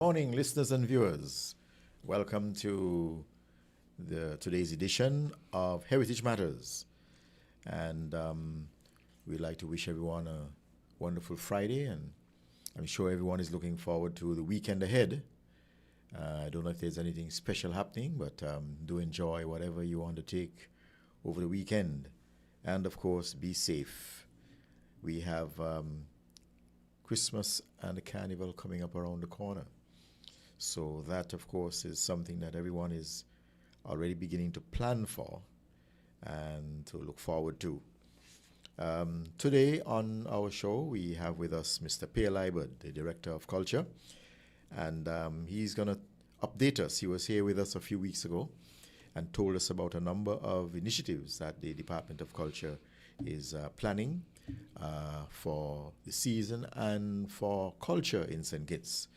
Morning, listeners and viewers. Welcome to today's edition of Heritage Matters. And we'd like to wish everyone a wonderful Friday, and I'm sure everyone is looking forward to the weekend ahead. I don't know if there's anything special happening, but do enjoy whatever you want to take over the weekend. And of course, be safe. We have Christmas and the Carnival coming up around the corner. So that, of course, is something that everyone is already beginning to plan for and to look forward to. Today on our show, we have with us Mr. Pierre Liebert, the Director of Culture, and he's going to update us. He was here with us a few weeks ago and told us about a number of initiatives that the Department of Culture is planning for the season and for culture in St. Kitts.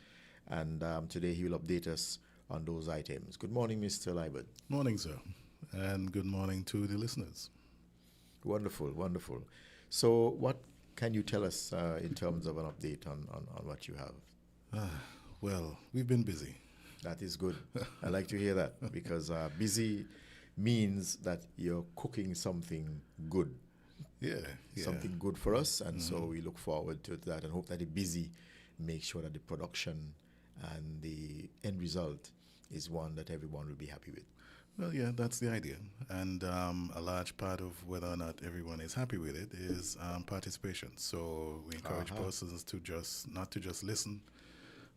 And today he will update us on those items. Good morning, Mr. Liebert. Morning, sir. And good morning to the listeners. Wonderful, wonderful. So what can you tell us in terms of an update on what you have? Well, we've been busy. That is good. I like to hear that because busy means that you're cooking something good. Yeah. Something good for us. And so we look forward to that and hope that the busy makes sure that the production and the end result is one that everyone will be happy with. Well, yeah, that's the idea. And a large part of whether or not everyone is happy with it is participation. So we encourage persons to not to just listen,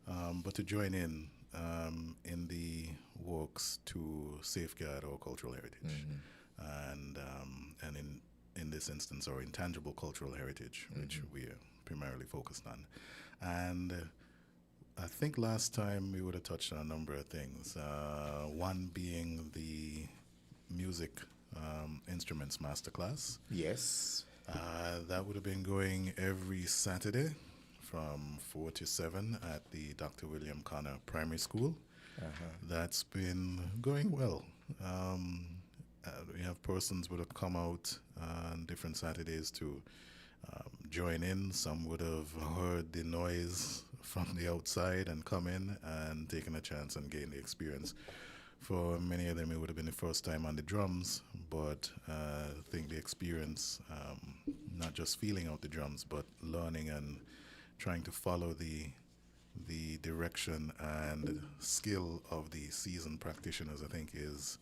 but to join in the works to safeguard our cultural heritage. And in this instance, our intangible cultural heritage, which we are primarily focused on. And I think last time we would have touched on a number of things. One being the music instruments masterclass. Yes. That would have been going every Saturday from 4 to 7 at the Dr. William Connor Primary School. That's been going well. We have persons would have come out on different Saturdays to join in. Some would have heard the noise from the outside and come in and taken a chance and gain the experience. For many of them, it would have been the first time on the drums, but I think the experience, not just feeling out the drums, but learning and trying to follow the direction and skill of the seasoned practitioners, I think is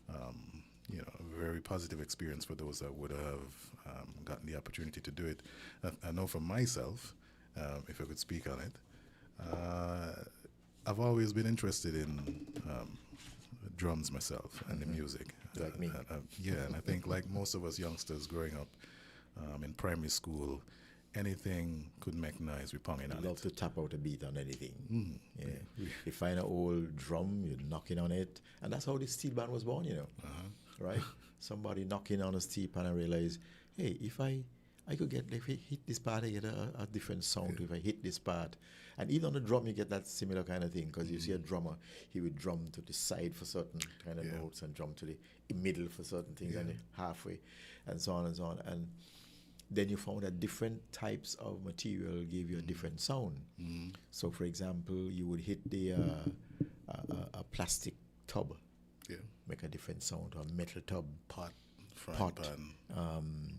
a very positive experience for those that would have gotten the opportunity to do it. I know for myself, if I could speak on it, I've always been interested in drums myself and the music. Like me. And I think like most of us youngsters growing up in primary school, anything could make noise, we pounding on it. Love to tap out a beat on anything. Yeah. You find an old drum, you're knocking on it. And that's how the steel band was born, right? Somebody knocking on a steel pan and realize, hey, if I could if I hit this part, I get a different sound. If I hit this part. And even on the drum, you get that similar kind of thing, because you see a drummer, he would drum to the side for certain kind of notes and drum to the middle for certain things and halfway and so on and so on. And then you found that different types of material gave you a different sound. So, for example, you would hit a plastic tub, make a different sound, or a metal tub, pot,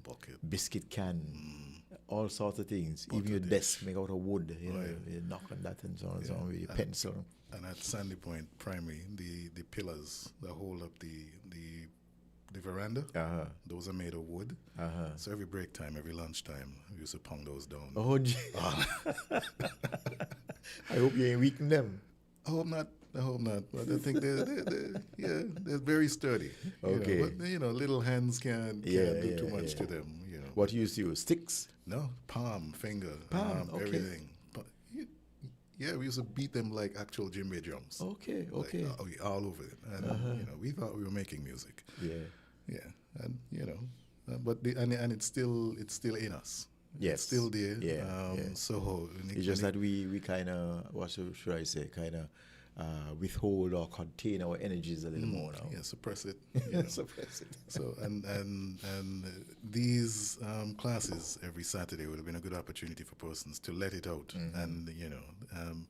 bucket, biscuit can, all sorts of things. Even your desk make out of wood, you knock on that and so on and so on with your pencil. And at Sandy Point Primary, the pillars that hold up the veranda, those are made of wood. So every break time, every lunchtime, we used to pound those down. Oh, gee. I hope you ain't weaken them. I hope not. But I think they're very sturdy. Okay. But little hands can't do too much to them. What you used to use? Sticks? No, palm, finger, okay. everything. But we used to beat them like actual djembe drums. Okay. Like, all over it. And we thought we were making music. Yeah. And but and it's still in us. Yes. It's still there. Yeah. So it's just that we kind of, what should I say, kind of withhold or contain our energies a little more now. Yeah, suppress it. You know. Suppress it. So and these classes every Saturday would have been a good opportunity for persons to let it out and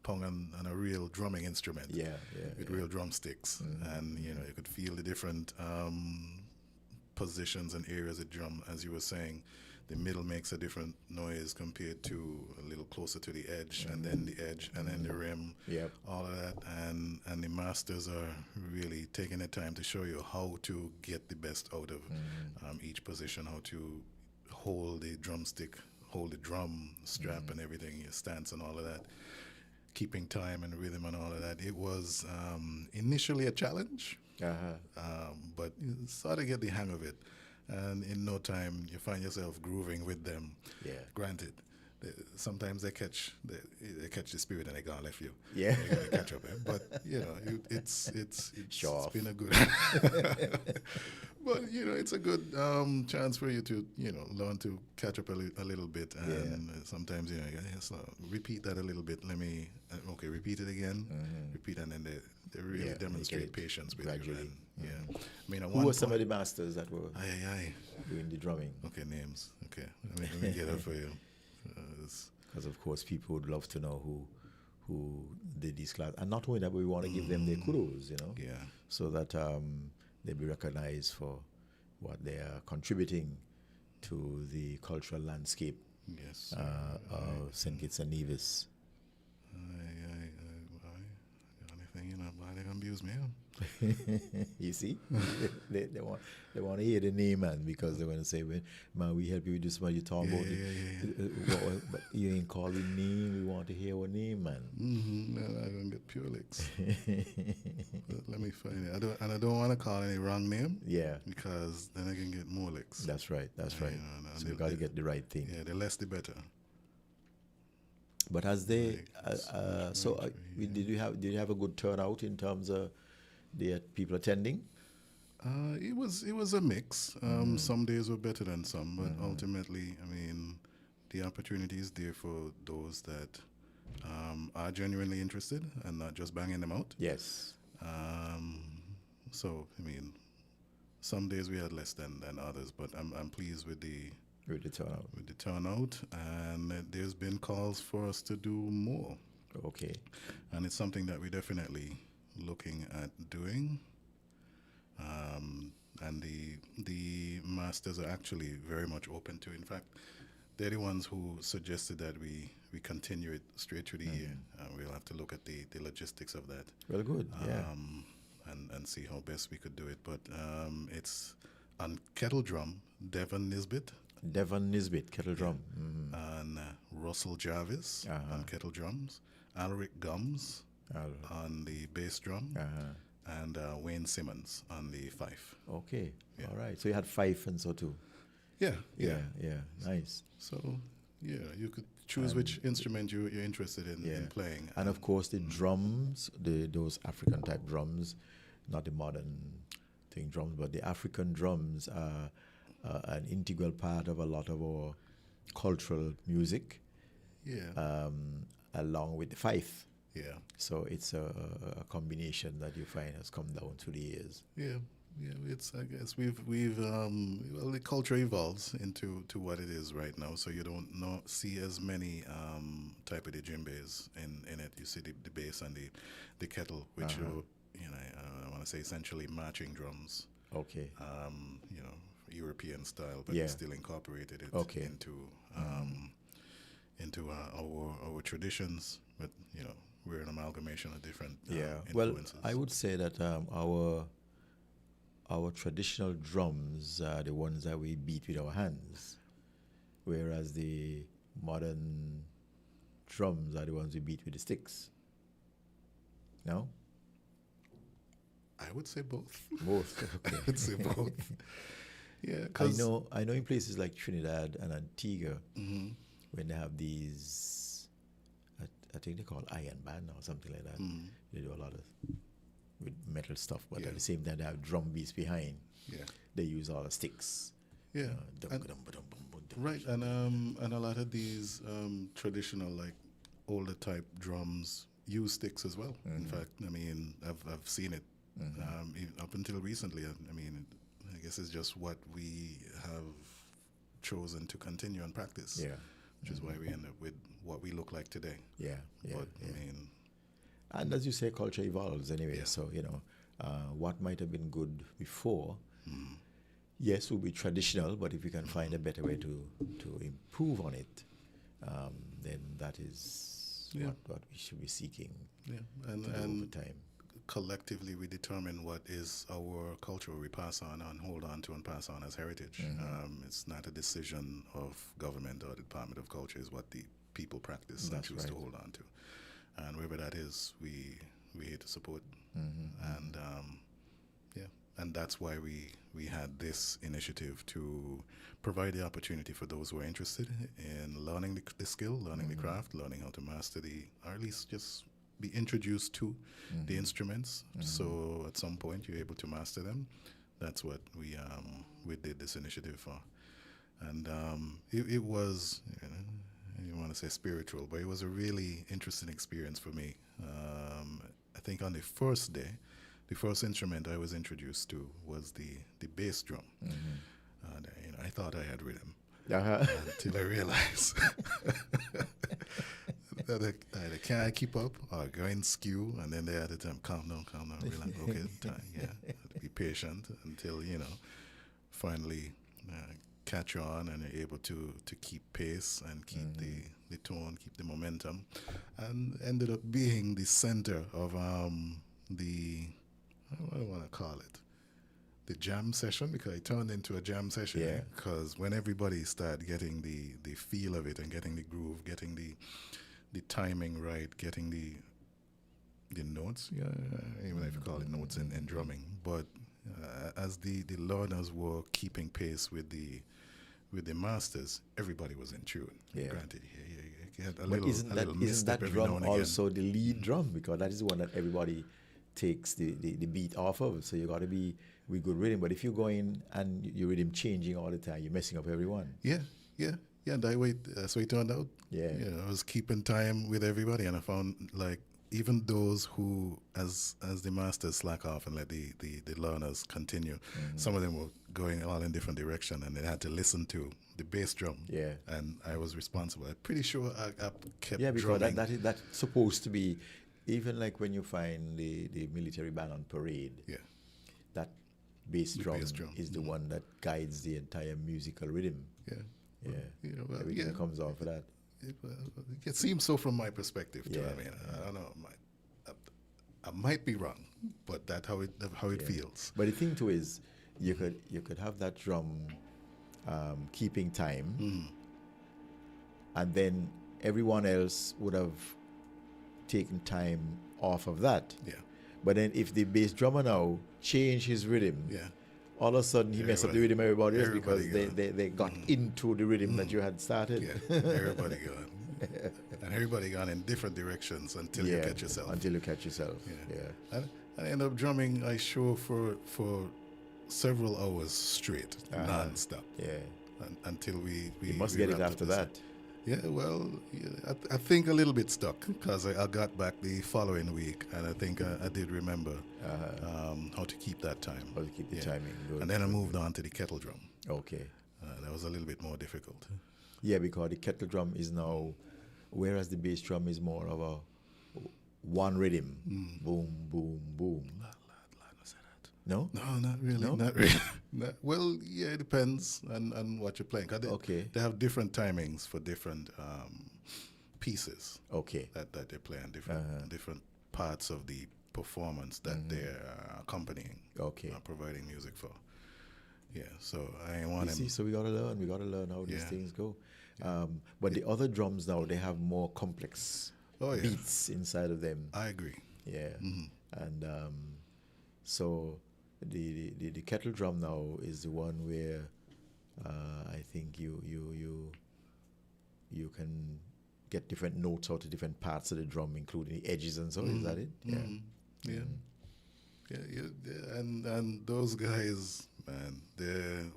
pong on a real drumming instrument. With real drumsticks, and you could feel the different positions and areas of drum, as you were saying. The middle makes a different noise compared to a little closer to the edge, and then the edge, and then the rim. All of that, and the masters are really taking the time to show you how to get the best out of each position, how to hold the drumstick, hold the drum strap and everything, your stance and all of that, keeping time and rhythm and all of that. It was initially a challenge, but you sort of get the hang of it. And in no time, you find yourself grooving with them. Granted, sometimes they catch the spirit and they gonna left you. They catch up, but it's been a good. But it's a good chance for you to learn to catch up a little bit, and sometimes so repeat that a little bit. Let me repeat it again, repeat, and then they really demonstrate patience with gradually. you. And, I mean, who were some of the masters that were doing the drumming? Okay, names. Okay, let me get that for you. Because of course people would love to know who did these classes, and not only that, but we want to give them their kudos, so that they be recognized for what they are contributing to the cultural landscape of St. Kitts and Nevis. Why they gonna abuse me? You see, they want to hear the name, man, because they want to say, man, we help you with this, man. You talk about it, but you ain't calling name. We want to hear our name, man. No, I don't get pure licks. Let me find it. I don't want to call any wrong name. Because then I can get more licks. That's right. So you got to get the right thing. Yeah, the less the better. But as they, did you have a good turnout in terms of the people attending? It was a mix. Some days were better than some, but ultimately, I mean, the opportunity is there for those that are genuinely interested and not just banging them out. Yes. So I mean, some days we had less than others, but I'm pleased with the turnout, and there's been calls for us to do more. Okay. And it's something that we're definitely looking at doing. And the masters are actually very much open to it. In fact, they're the ones who suggested that we continue it straight through the year. We'll have to look at the logistics of that. Well, good, and see how best we could do it. But it's on kettle drum, Devon Nisbet, kettle drum. And Russell Jarvis on kettle drums, Alric Gums on the bass drum, and Wayne Simmons on the fife. Okay, all right. So you had fife and so too. Yeah. Nice. So you could choose which instrument you're interested in playing. And of course the drums, those African type drums, not the modern thing drums, but the African drums are an integral part of a lot of our cultural music. Along with the fife. So it's a combination that you find has come down through the years. It's, I guess we've well, the culture evolves into what it is right now. So you don't see as many type of the djembes in it. You see the bass and the kettle, which are I want to say essentially matching drums. Okay. European style, but still incorporated it into our traditions. But we're an amalgamation of different influences. Well, I would say that our traditional drums are the ones that we beat with our hands, whereas the modern drums are the ones we beat with the sticks. No? I would say both. Both, okay. I would say both. I know in places like Trinidad and Antigua, when they have these, I think they call iron band or something like that. They do a lot of with metal stuff, but at the same time they have drum beats behind. They use all the sticks. Right, and a lot of these traditional, like older type drums use sticks as well. In fact, I mean, I've seen it even up until recently. I mean, I guess it's just what we have chosen to continue and practice. Yeah. Which is why we end up with what we look like today. Yeah. Yeah. But yeah. I mean, And as you say, culture evolves anyway. Yeah. So, what might have been good before, yes, will be traditional, but if we can find a better way to improve on it, then that is what we should be seeking and to do over time. collectively we determine what is our culture we pass on and hold on to and pass on as heritage. It's not a decision of government or the Department of Culture. It's what the people practice and choose to hold on to. And wherever that is, we here to support. And that's why we had this initiative to provide the opportunity for those who are interested in learning the skill, learning the craft, learning how to master or at least just be introduced to the instruments. So at some point you're able to master them. That's what we did this initiative for. And it was, you want to say spiritual, but it was a really interesting experience for me. I think on the first day, the first instrument I was introduced to was the bass drum. I thought I had rhythm until I realized that I can't keep up or going skew, and then they had to tell me, calm down, relax, okay, time, have to be patient until, finally catch on and you're able to keep pace and keep the tone, keep the momentum, and ended up being the center of what do I want to call it? The jam session, because it turned into a jam session. Yeah. Because when everybody started getting the feel of it and getting the groove, getting the timing right, getting the notes, even if you call it notes in drumming, but as the learners were keeping pace with the masters, everybody was in tune. Yeah. Granted, you had a But little isn't that drum also the lead drum? Because that is the one that everybody takes the beat off of. So you got to be with good rhythm. But if you're going and your rhythm changing all the time, you're messing up everyone. Yeah. That's what it turned out. Yeah. I was keeping time with everybody, and I found like even those who, as the masters slack off and let the learners continue, some of them were going all in different direction, and they had to listen to the bass drum. Yeah. And I was responsible. I'm pretty sure I kept because drumming. that's supposed to be, even like when you find the military band on parade, that bass drum is the one that guides the entire musical rhythm. Everything comes off of that. It seems so from my perspective too. Yeah. I mean, I don't know. I might be wrong, but that's how it feels. But the thing too is, you could have that drum keeping time, and then everyone else would have taken time off of that. Yeah. But then if the bass drummer now change his rhythm, all of a sudden he messed up the rhythm everybody else because they got into the rhythm that you had started. Yeah, everybody gone. And everybody gone in different directions until you catch yourself. Until you catch yourself. Yeah. And I end up drumming I show for several hours straight, non-stop. Yeah. Until we you must get it after that. Yeah, well, I think a little bit stuck because I got back the following week, and I think I did remember how to keep that time. How to keep the timing. Good. And then I moved on to the kettle drum. Okay. That was a little bit more difficult. Yeah, because the kettle drum is now, whereas the bass drum is more of a one rhythm. Boom, boom, boom. No? No, not really. No? Not really. Well, yeah, it depends on what you're playing. 'Cause they have different timings for different pieces. Okay. That they play on different parts of the performance that they're accompanying. Okay. Providing music for. Yeah, so I ain't want to. So we gotta learn how these things go. But the other drums now, they have more complex beats inside of them. I agree. Yeah. And so the kettle drum now is the one where I think you can get different notes out of different parts of the drum, including the edges and so. Is that it? Yeah. Yeah, and those guys man.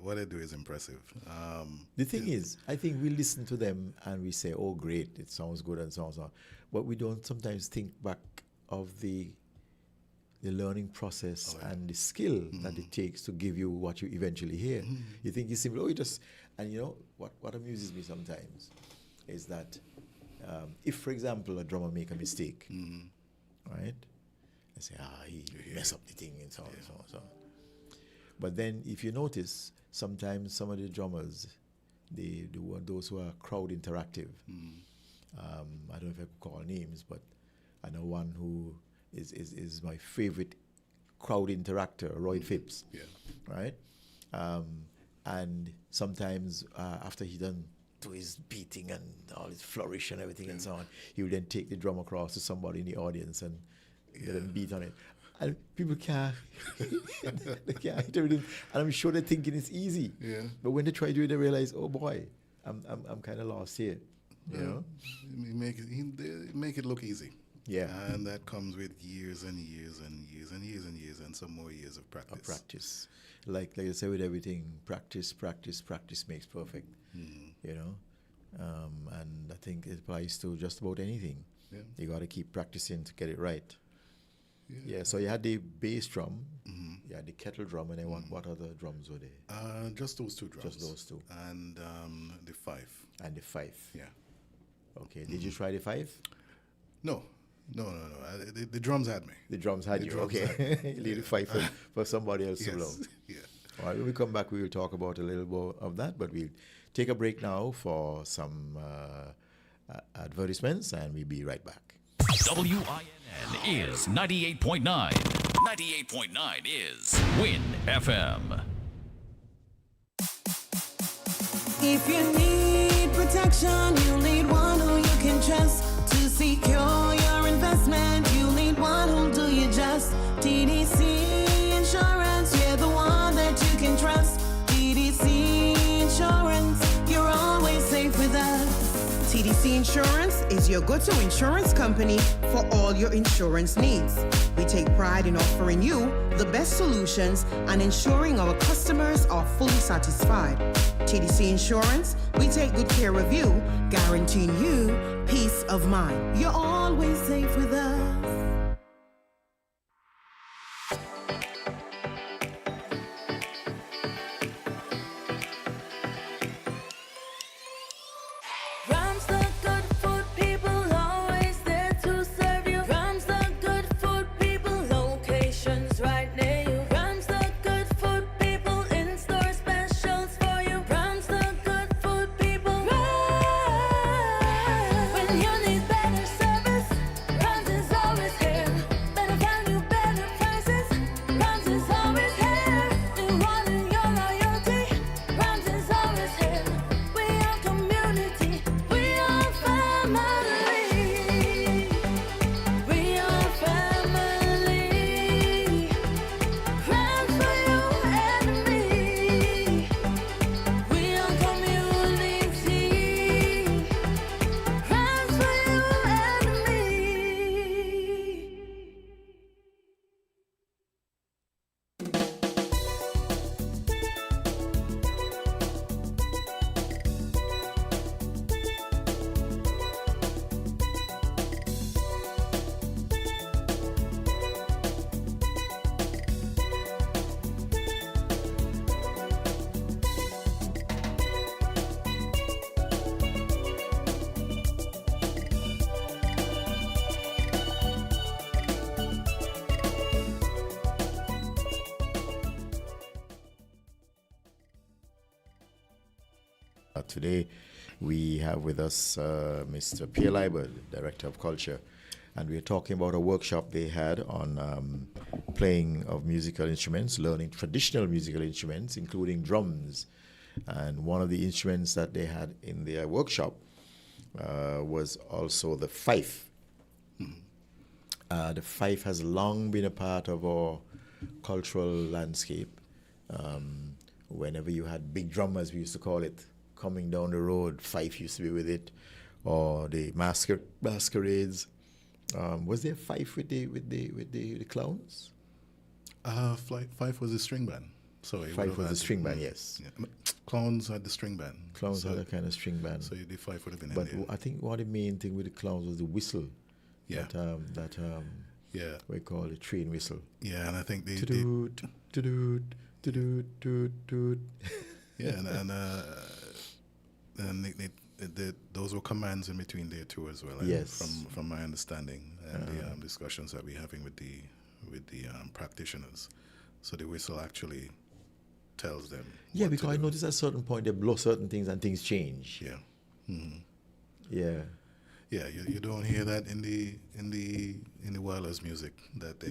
What they do is impressive. The thing is, I think we listen to them and we say, "Oh, great! It sounds good and so on, so on," but we don't sometimes think back of the learning process and the skill that it takes to give you what you eventually hear. You think it's simple. And you know what amuses me sometimes is that if, for example, a drummer make a mistake, right? I say, he mess up the thing and so on and so on and so on. But then, if you notice, sometimes some of the drummers, those who are crowd interactive, I don't know if I could call names, but I know one who is my favorite crowd interactor, Roy Phipps, right? And sometimes after he done do his beating and all his flourish and everything and so on, he would then take the drum across to somebody in the audience and let them beat on it. And people can't, they can't hit everything. And I'm sure they're thinking it's easy. Yeah. But when they try to do it, they realize, oh boy, I'm kind of lost here. You know? Make it look easy. Yeah. And that comes with years and years and years and years and years and some more years of practice. Practice. Like I say with everything, practice makes perfect. You know? And I think it applies to just about anything. Yeah. You got to keep practicing to get it right. Yeah, so you had the bass drum, you had the kettle drum, and then what other drums were there? Just those two drums. Just those two. And the fife. And the fife. Yeah. Okay, did you try the fife? No. The drums had me. The drums had you, okay. You leave the fife for somebody else to blow. Yeah. All right, when we come back, we will talk about a little more of that, but we'll take a break now for some advertisements, and we'll be right back. WINN is 98.9. 98.9 is Win FM. If you need protection, you need one who you can trust. To secure your investment, you need one who'll do you just. TDC Insurance, you're the one that you can trust. TDC Insurance, you're always safe with us. TDC Insurance is your go-to insurance company for all your insurance needs. We take pride in offering you the best solutions and ensuring our customers are fully satisfied. TDC Insurance, we take good care of you, guaranteeing you peace of mind. You're always safe with us. Today, we have with us Mr. Pierre Liebert, Director of Culture, and we're talking about a workshop they had on playing of musical instruments, learning traditional musical instruments, including drums. And one of the instruments that they had in their workshop was also the fife. The fife has long been a part of our cultural landscape. Whenever you had big drummers, we used to call it, coming down the road, fife used to be with it, or the masquerades. Was there fife with the clowns? Fife was a string band. So he Fife would have was the had- string band, yes. Yeah. Clowns had the string band. Clowns so, had a kind of string band. So the Fife would have been But in there. I think one of the main thing with the clowns was the whistle. Yeah. That Yeah. we call it train whistle. Yeah, and I think they Toot, toot, toot, toot, toot. yeah, and those were commands in between there too as well. Yes. From my understanding and the discussions that we're having with the practitioners. So the whistle actually tells them. Yeah, what to because I do. noticed at a certain point they blow certain things and things change. Yeah. Mhm. Yeah. Yeah, you don't hear that in the wireless music that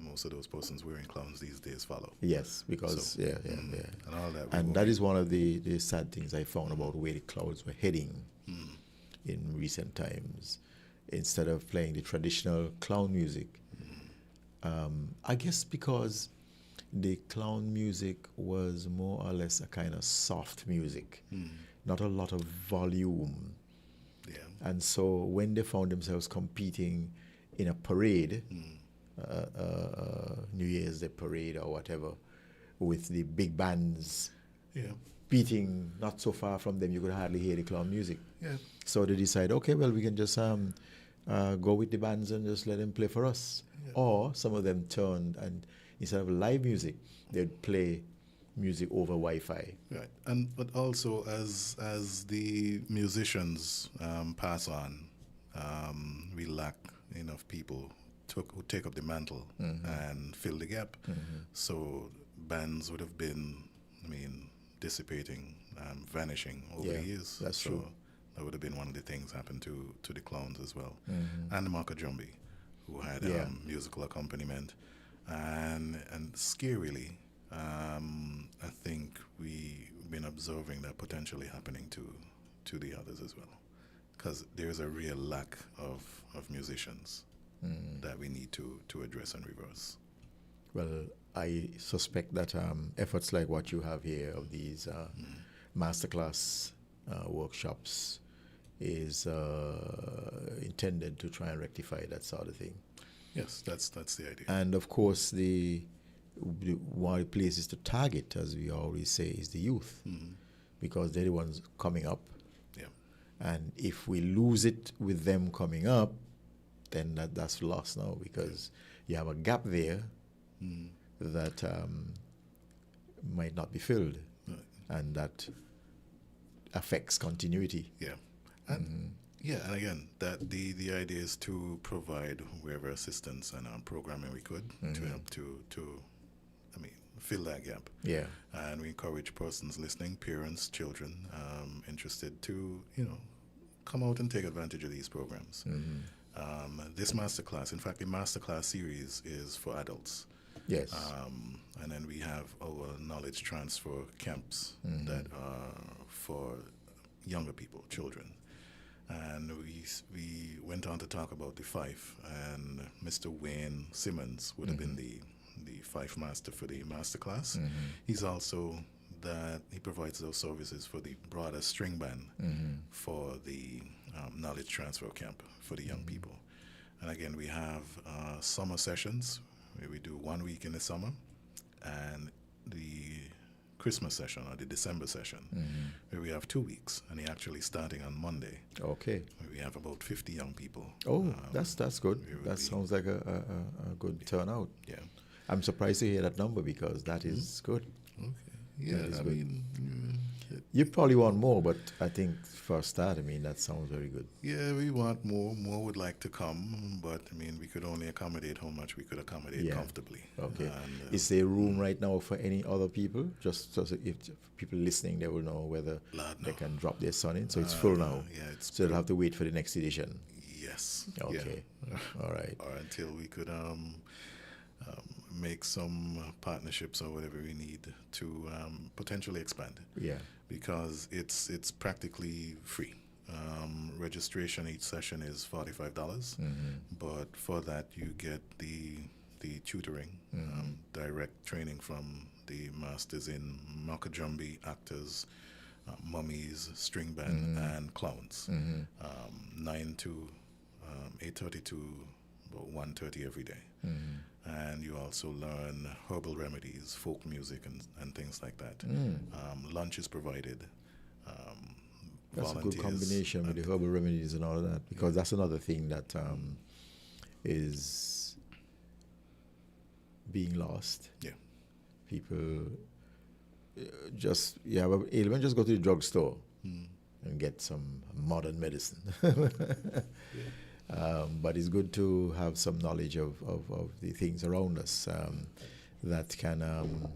most of those persons wearing clowns these days follow. Yes, because So, yeah. And all that. And that is one of the sad things I found about where the clouds were heading in recent times. Instead of playing the traditional clown music, I guess because the clown music was more or less a kind of soft music, not a lot of volume. Yeah. And so when they found themselves competing in a parade, New Year's Day parade or whatever, with the big bands Yeah. beating not so far from them, you could hardly hear the clown music. Yeah. So they decide, okay, well, we can just go with the bands and just let them play for us. Yeah. Or some of them turned and instead of live music, they'd play music over Wi-Fi. Right, but also as the musicians pass on, we lack enough people who take up the mantle and fill the gap. So bands would have been, dissipating, vanishing over Yeah, the years. that's so true. That would have been one of the things happened to the clowns as well, and the Makajumbi, who had Yeah. musical accompaniment, and scarily. I think we've been observing that potentially happening to the others as well, because there's a real lack of musicians that we need to address and reverse. Well, I suspect that efforts like what you have here of these masterclass workshops is intended to try and rectify that sort of thing. Yes, that's the idea. And of course, one of the places to target, as we always say, is the youth, because they're the ones coming up. Yeah. And if we lose it with them coming up, then that's lost now, because you have a gap there that might not be filled, Right. and that affects continuity. Yeah. And and again, that the idea is to provide wherever assistance and programming we could to help to fill that gap. Yeah. And we encourage persons listening, parents, children, interested to, come out and take advantage of these programs. This masterclass, in fact, the masterclass series is for adults. Yes. And then we have our knowledge transfer camps that are for younger people, children. And we went on to talk about the Fife, and Mr. Wayne Simmons would have been the Fife master for the masterclass. He's also he provides those services for the broader string band for the knowledge transfer camp for the young people. And again, we have summer sessions where we do 1 week in the summer, and the Christmas session or the December session where we have 2 weeks, and they're actually starting on Monday. Okay. Where we have about 50 young people. Oh, that's good. it would That be- sounds like a good turnout. Yeah. I'm surprised to hear that number, because that is good. Okay. Yeah, That is I good. mean, You probably want more, but I think for a start, that sounds very good. yeah, we want more. More would like to come, but we could only accommodate how much we could accommodate Yeah. comfortably. Okay. And, Is there room right now for any other people? Just so if people listening, they will know whether Lord, they no. can drop their son in. So it's full now. Yeah, it's So they'll have to wait for the next edition. yes. Okay. Yeah. All right. Or until we could make some partnerships or whatever we need to potentially expand. Yeah. Because it's practically free. Registration each session is $45, but for that you get the tutoring, direct training from the masters in Makajumbi, actors, mummies, string band, and clowns. 9 to 8:30 to about 1:30 every day. and you also learn herbal remedies, folk music, and things like that. Lunch is provided. That's a good combination with the herbal remedies and all of that, because that's another thing that is being lost. Yeah. People you have an ailment, just go to the drugstore and get some modern medicine. But it's good to have some knowledge of the things around us that can...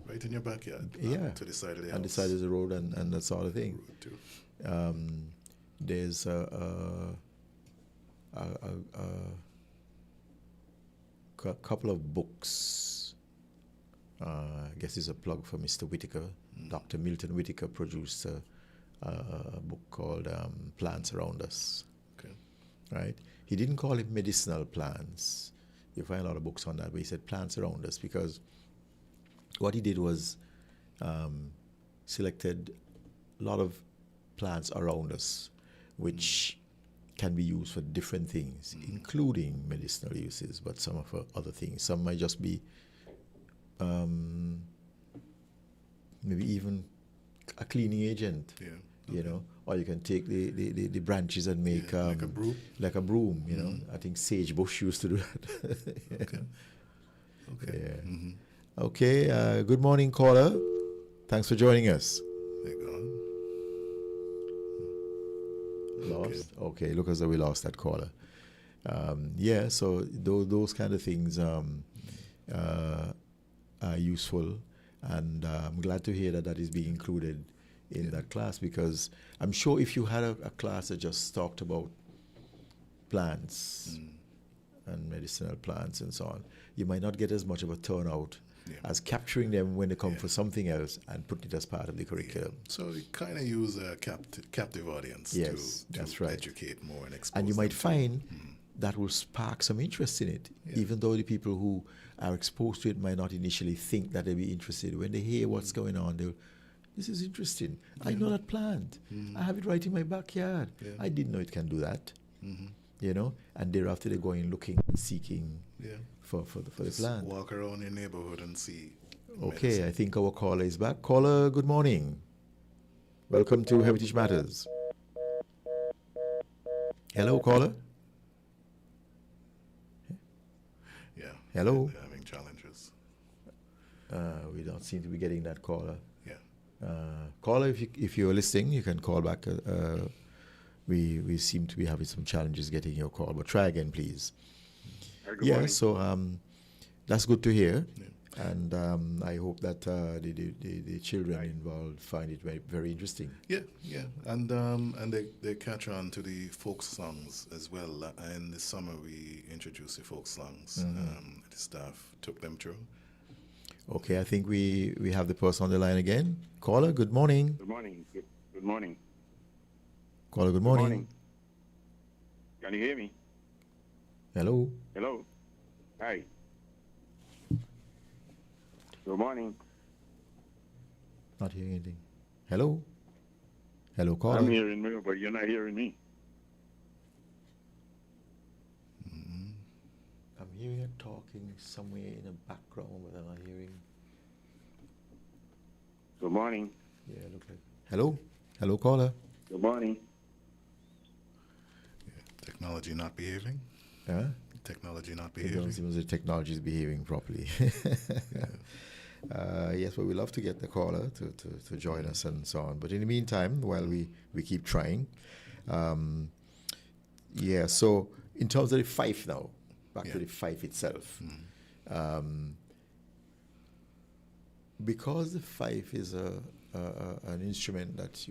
right in your backyard. Yeah. To the side of the house. On the side of the road and that sort of thing. Road too. There's a couple of books. I guess it's a plug for Mr. Whitaker. Dr. Milton Whitaker produced a book called Plants Around Us. Okay. Right? He didn't call it medicinal plants. You find a lot of books on that, but he said plants around us, because what he did was selected a lot of plants around us which can be used for different things, including medicinal uses, but some are for other things. Some might just be maybe even a cleaning agent. Yeah. You know, or you can take the branches and make like a broom. Like a broom, you know. I think sagebush used to do that. Okay. Okay. Yeah. Okay. Good morning, caller. Thanks for joining us. They're gone. Lost. Okay. Look as though we lost that caller. Yeah. So those kind of things are useful, and I'm glad to hear that is being included in that class, because I'm sure if you had a class that just talked about plants and medicinal plants and so on, you might not get as much of a turnout as capturing them when they come for something else and putting it as part of the curriculum. So you kind of use a captive audience to that's right. educate more and expose. And you might find that will spark some interest in it, even though the people who are exposed to it might not initially think that they'll be interested. When they hear what's going on, they'll, this is interesting. I know that plant. I have it right in my backyard. I didn't know it can do that. You know, and thereafter they're going looking and seeking for the plant. Walk around your neighborhood and see. Okay, medicine. I think our caller is back. Caller, good morning. Welcome to Heritage Matters. Hello, caller. Yeah. Hello. They're having challenges. We don't seem to be getting that caller. Yeah. Caller, if you're listening, you can call back. We seem to be having some challenges getting your call, but try again, please. Good morning. So that's good to hear, and I hope that the children involved find it very, very interesting. Yeah, yeah, and they catch on to the folk songs as well. In the summer, we introduced the folk songs. The staff took them through. Okay, I think we have the person on the line again. Caller, good morning. Good morning. Good morning. Caller, good morning. Good morning. Can you hear me? Hello. Hello. Hi. Good morning. Not hearing anything. Hello. Hello, caller. I'm hearing you, but you're not hearing me. I'm hearing her talking somewhere in the background, but I'm not hearing. Good morning. Yeah, look like. Hello. Hello, caller. Good morning. Technology not behaving. Huh? Technology not It behaving. don't seem as if technology is behaving properly. Yes, but we love to get the caller to join us and so on. But in the meantime, while we keep trying, so in terms of the fife now, back to the fife itself, because the fife is an instrument that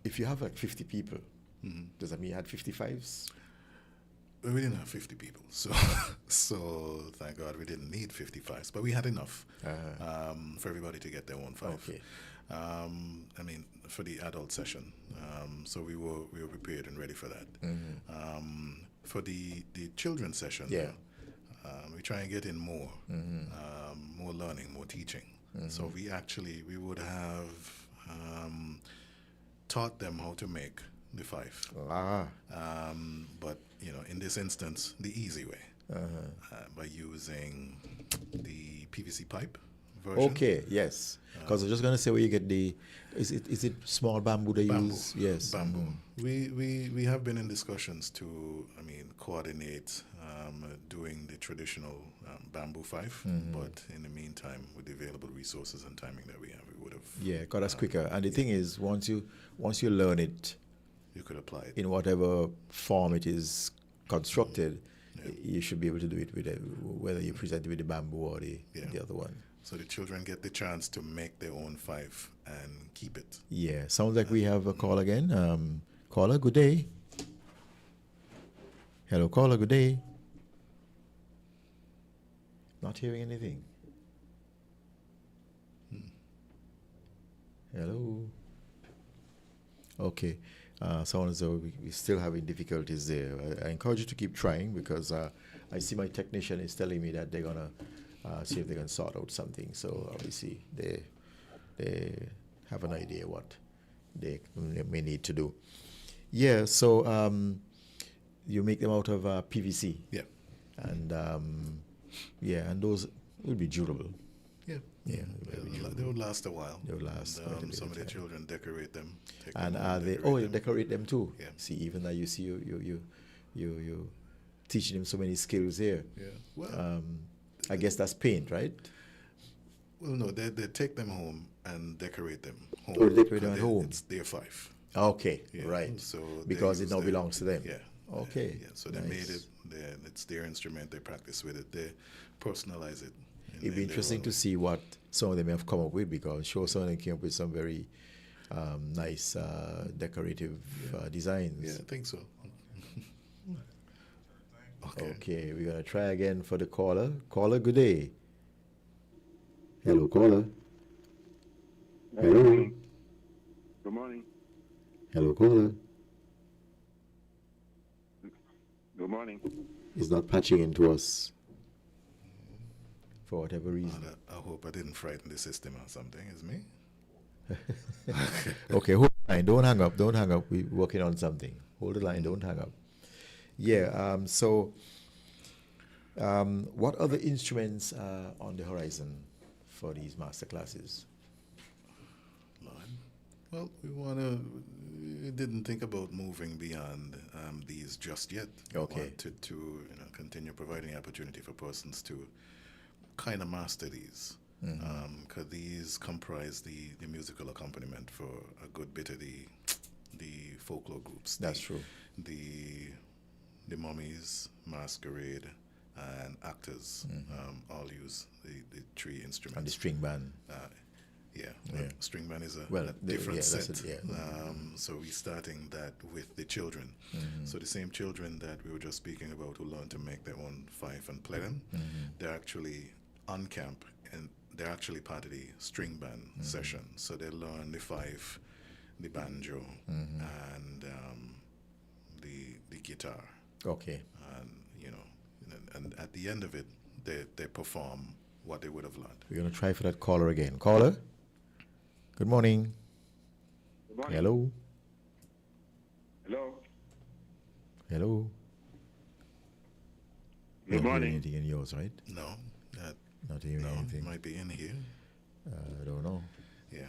if you have like 50 people, does that mean you had 50 fives? We didn't have 50 people, so thank God we didn't need 55s, but we had enough for everybody to get their own fife. Okay. I mean, for the adult session, so we were prepared and ready for that. For the children's session, we try and get in more, more learning, more teaching. So we would have taught them how to make the fife. But in this instance, the easy way. by using the PVC pipe version. Okay, yes. Because I was just going to say where you get the, is it small bamboo they use? Yes. Bamboo. We have been in discussions to, coordinate doing the traditional bamboo fife, but in the meantime, with the available resources and timing that we have, we would have. Yeah, because that's quicker. And the thing is, once you learn it, you could apply it in whatever form it is constructed. You should be able to do it with whether you present it with the bamboo or the other one. So the children get the chance to make their own fife and keep it. Yeah, sounds like we have a call again. Caller, good day. Hello, caller, good day. Not hearing anything. Hello. Okay. Someone as though we're still having difficulties there. I encourage you to keep trying because I see my technician is telling me that they're going to see if they can sort out something. So obviously they have an idea what they may need to do. Yeah, so you make them out of PVC. Yeah. And and those will be durable. Yeah. Yeah, they would last a while. They would last. And, some of the children decorate them. And are they? Oh, you decorate them too. Yeah. See, even though you see you teaching them so many skills here. Yeah. Well, I guess that's paint, right? Well, no, they take them home and decorate them home. Oh, they decorate them at home. It's their fife. Okay, Yeah. right. So because it now belongs to them. Yeah. Okay. Yeah. So they made it. It's their instrument. They practice with it. They personalize it. It'd be interesting to see what some of them have come up with, because I'm sure some of them came up with some very nice decorative designs. Yeah, I think so. Okay, we're going to try again for the caller. Caller, good day. Hello, caller. Hello. Good morning. Hello, caller. Good morning. It's not patching into us for whatever reason. I hope I didn't frighten the system or something. It's me? Okay, hold the line. Don't hang up. Don't hang up. We're working on something. Hold the line. Don't hang up. Yeah, what other instruments are on the horizon for these master classes? Well, we didn't think about moving beyond these just yet. Okay. We wanted to continue providing opportunity for persons to kind of master these. Because these comprise the musical accompaniment for a good bit of the folklore groups. That's true. The mummies, masquerade, and actors all use the three instruments. And the string band. String band is a yeah, different set. So we're starting that with the children. So the same children that we were just speaking about who learn to make their own fife and play them, they're actually on camp and they're actually part of the string band session. So they learn the fife, the banjo, and the guitar. Okay. And at the end of it, they perform what they would have learned. We're going to try for that caller again. Caller? Good morning. Good morning. Hello? Hello. Hello? Good Don't hear morning. anything in yours, right? No, Not hearing anything. it might be in here. I don't know. Yeah.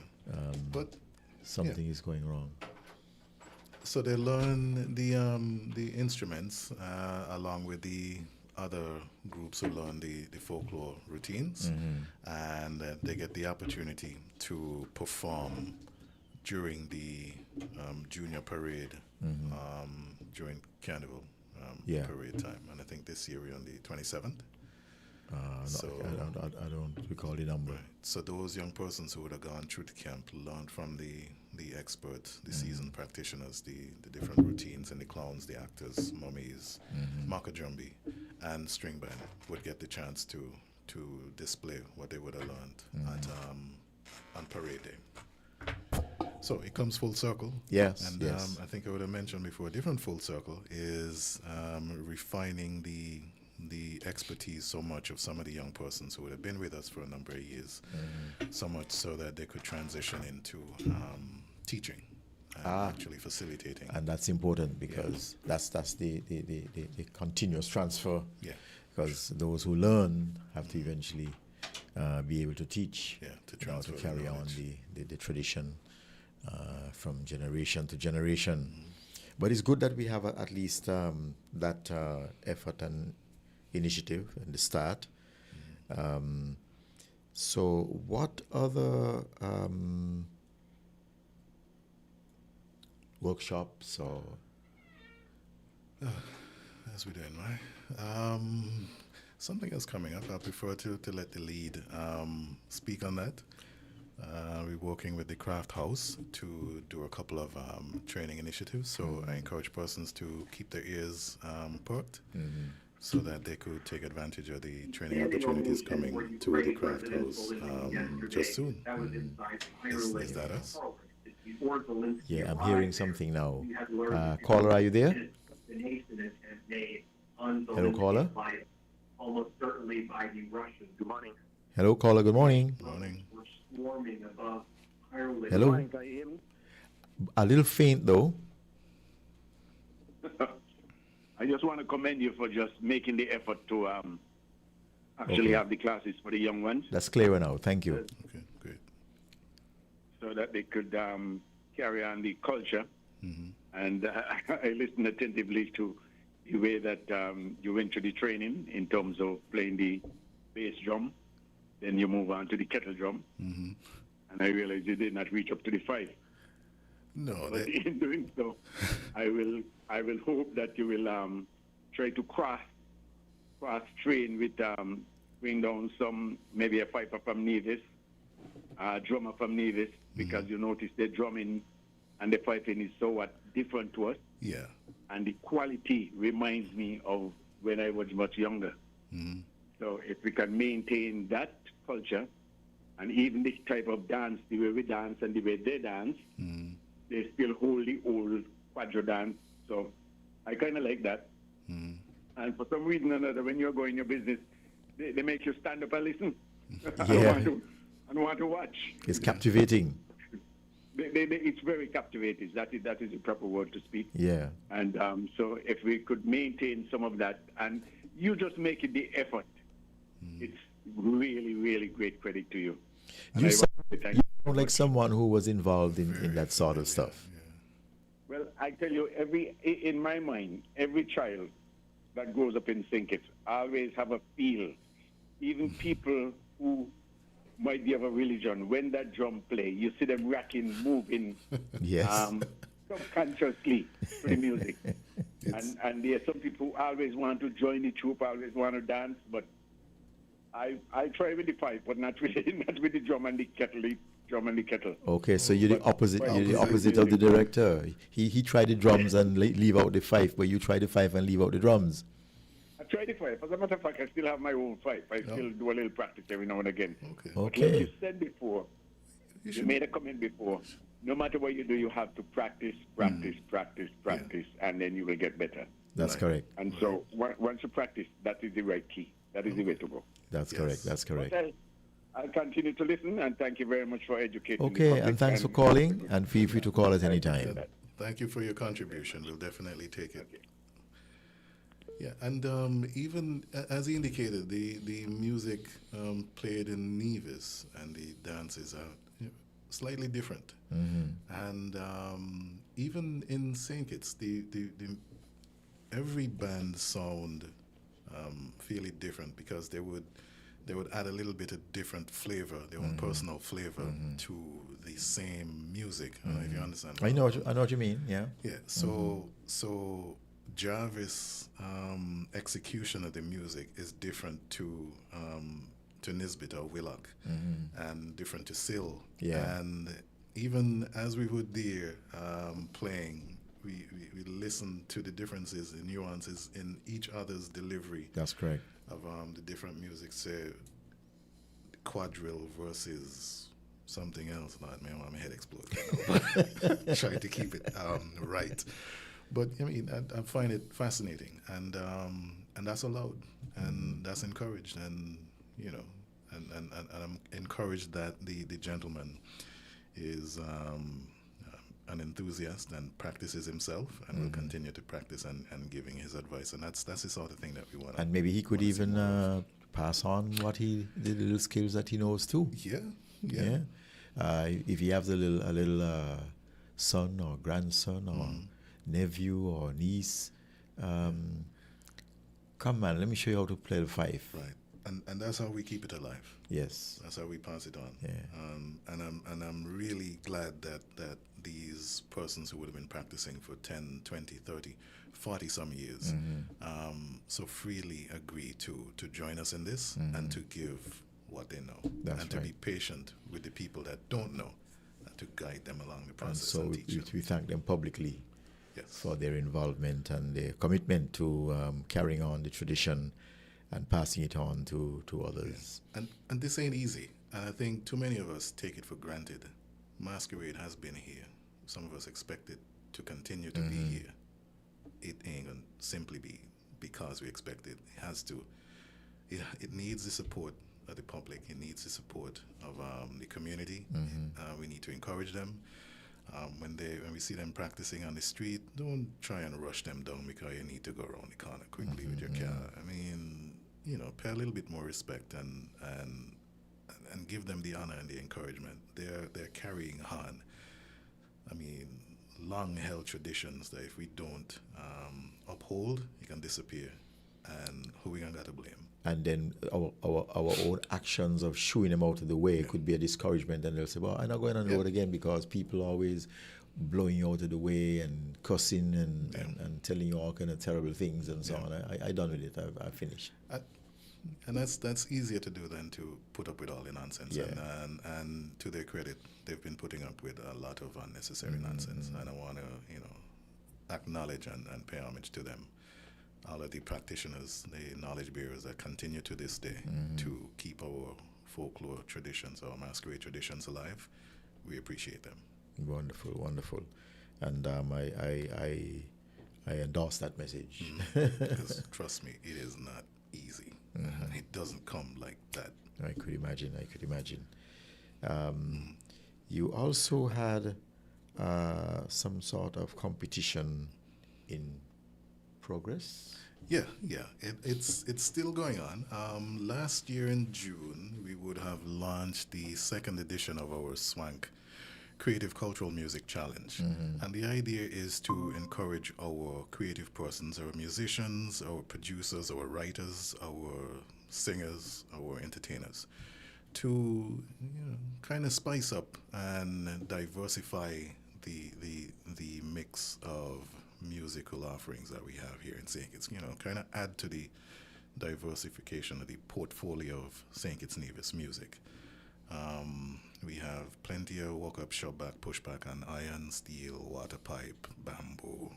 But something is going wrong. So they learn the instruments along with the other groups who learn the folklore routines, and they get the opportunity to perform during the junior parade, during carnival parade time. And I think this year we're on the 27th. I don't recall the number. Right. So those young persons who would have gone through the camp learned from the experts, the seasoned practitioners, the different routines, and the clowns, the actors, mummies, makajumbi, and string band would get the chance to display what they would have learned on parade day. So it comes full circle. Yes, And yes. I think I would have mentioned before, a different full circle is refining the expertise so much of some of the young persons who would have been with us for a number of years, so much so that they could transition into teaching and actually facilitating. And that's important because that's the continuous transfer. Yeah. because those who learn have to eventually be able to teach, to to transfer carry the on knowledge. the tradition from generation to generation. But it's good that we have at least that effort and initiative in the start. So what other workshops or... As we're doing, right? Something else coming up. I prefer to let the lead speak on that. We're working with the Craft House to do a couple of training initiatives. So I encourage persons to keep their ears perked so that they could take advantage of the training opportunities coming to the Craft House just soon. Is that us? Yeah, I'm hearing something now. Caller, are you there? Hello, caller. Almost certainly by the Russians. Good morning. Hello, caller. Good morning. Morning. We're swarming above Ireland. Hello. Can you hear me? A little faint though. I just want to commend you for just making the effort to actually have the classes for the young ones That's clearer now. Thank you. Okay, great. so that they could carry on the culture. And I listened attentively to the way that you went through the training in terms of playing the bass drum. Then you move on to the kettle drum. And I realized you did not reach up to the 5. No, But in doing so, I will hope that you will try to cross train with bring down some, maybe a fifer from Nevis, drummer from Nevis, because you notice the drumming and the piping is so different to us. yeah. And the quality reminds me of when I was much younger. So if we can maintain that culture and even this type of dance, the way we dance and the way they dance, they still hold the old quadro dance. So I kind of like that. And for some reason or another, when you're going your business, they make you stand up and listen. Yeah. and want to watch. It's captivating. It's very captivating. That is the proper word to speak. Yeah. And so if we could maintain some of that, and you just make it the effort, it's really, really great credit to you. And You I sound, want to thank you sound like someone who was involved in that sort of stuff. Well, I tell you, in my mind, every child that grows up in Sinkit always have a feel. Even people who might be of a religion, when that drum play, you see them racking, moving, Yes. subconsciously to the music. And there are some people who always want to join the troop, always want to dance, but I try with the pipe, but not with the drum and the kettle. Okay, so you're the opposite. Well, You're the opposite of the director. He tried the drums and leave out the fife, but you try the fife and leave out the drums. I try the fife. As a matter of fact, I still have my own fife. I still do a little practice every now and again. Okay. But like Okay. you said before, you made a comment before, no matter what you do, you have to practice, and then you will get better. That's correct. And so once you practice, that is the right key. That is the way to go. That's Yes. correct. That's correct. Okay. I'll continue to listen, and thank you very much for educating the Okay, public and thanks for calling, and feel free to call at any time. Thank you for your contribution. We'll definitely take it. Yeah, and even as he indicated, the music played in Nevis and the dances are slightly different. And even in St. Kitts, the every band sound fairly different because they would add a little bit of different flavor, their own personal flavor to the same music. I don't know if you understand. I know what you mean. Yeah. Yeah. So Jarvis' execution of the music is different to Nisbet or Willock, and different to Sill. Yeah. And even as we would there playing, we listen to the differences, the nuances in each other's delivery That's correct. of the different music. Say quadrille versus something else. Not man, my head explodes. Trying to keep it right. But I mean, I find it fascinating, and that's allowed, and that's encouraged, and you know, and I'm encouraged that the gentleman is an enthusiast and practices himself, and will continue to practice and giving his advice. And that's the sort of thing that we want. And maybe he could even pass on what the little skills that he knows too. Yeah. If he has a little son or grandson or nephew or niece, come man, let me show you how to play the fife. Right. And that's how we keep it alive. Yes. That's how we pass it on. Yeah. And I'm really glad that these persons who would have been practicing for 10, 20, 30, 40 some years so freely agree to join us in this and to give what they know. That's and to be patient with the people that don't know and to guide them along the process. And so we thank them publicly Yes. for their involvement and their commitment to carrying on the tradition and passing it on to others. Yeah. And this ain't easy. And I think too many of us take it for granted. Masquerade has been here. Some of us expect it to continue to be here. It ain't gonna simply be because we expect it. It has to. It needs the support of the public. It needs the support of the community. We need to encourage them. When we see them practicing on the street, don't try and rush them down because you need to go around the corner quickly with your car. I mean, pay a little bit more respect and give them the honor and the encouragement. They're carrying on. I mean, long-held traditions that if we don't uphold, it can disappear. And who we gonna blame? And then our own actions of shooing them out of the way could be a discouragement, and they'll say, well, I'm not going on the road again because people are always blowing you out of the way and cussing and telling you all kind of terrible things and so on. I done with it. I finished. And that's easier to do than to put up with all the nonsense. And to their credit, they've been putting up with a lot of unnecessary nonsense. And I want to, acknowledge and pay homage to them. All of the practitioners, the knowledge bearers that continue to this day to keep our folklore traditions, our masquerade traditions alive. We appreciate them. Wonderful, wonderful. And I endorse that message. Because trust me, it is not easy. It doesn't come like that. I could imagine. You also had some sort of competition in progress? Yeah. It's still going on. Last year in June, we would have launched the second edition of our Swank Creative Cultural Music Challenge. And the idea is to encourage our creative persons, our musicians, our producers, our writers, our singers, our entertainers, to kind of spice up and diversify the mix of musical offerings that we have here in St. Kitts, kind of add to the diversification of the portfolio of St. Kitts Nevis music. We have plenty of walk-up, shove-back, pushback on iron, steel, water pipe, bamboo,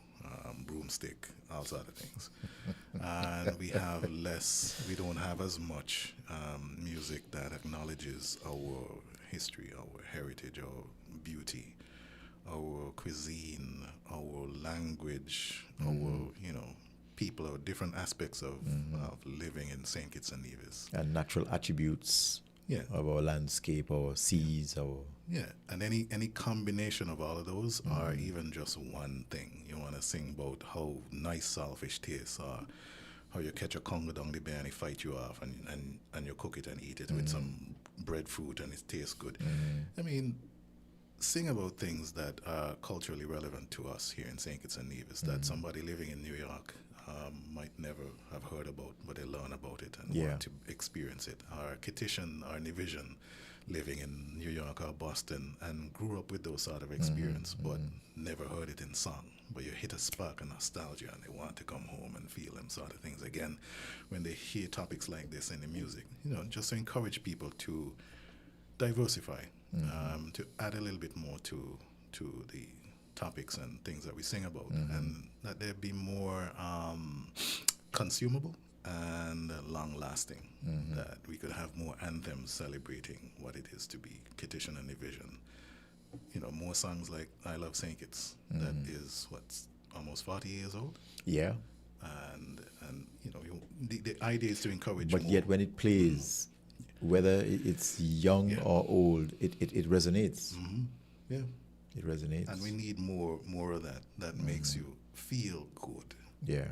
broomstick, all sort of things. And we don't have as much music that acknowledges our history, our heritage, our beauty, our cuisine, our language, our, people, our different aspects of living in St. Kitts and Nevis. And natural attributes of our landscape, our seas, and any combination of all of those, or even just one thing. You want to sing about how nice saltfish tastes, or how you catch a conga down the bay and it fight you off, and you cook it and eat it with some breadfruit and it tastes good. I mean, sing about things that are culturally relevant to us here in St. Kitts and Nevis that somebody living in New York might never have heard about, but they learn about it and want to experience it. Our Kittitian, our Nivision, living in New York or Boston and grew up with those sort of experience, but never heard it in song. But you hit a spark of nostalgia and they want to come home and feel them sort of things again when they hear topics like this in the music. Just to encourage people to diversify, to add a little bit more to the topics and things that we sing about, and that they be more consumable and long-lasting, that we could have more anthems celebrating what it is to be Kittitian and Nivision. More songs like I Love St. Kitts, that is, almost 40 years old? Yeah. And the idea is to encourage But more. yet when it plays, whether it's young or old, it resonates. Yeah. It resonates. And we need more of that. That makes you feel good Yeah.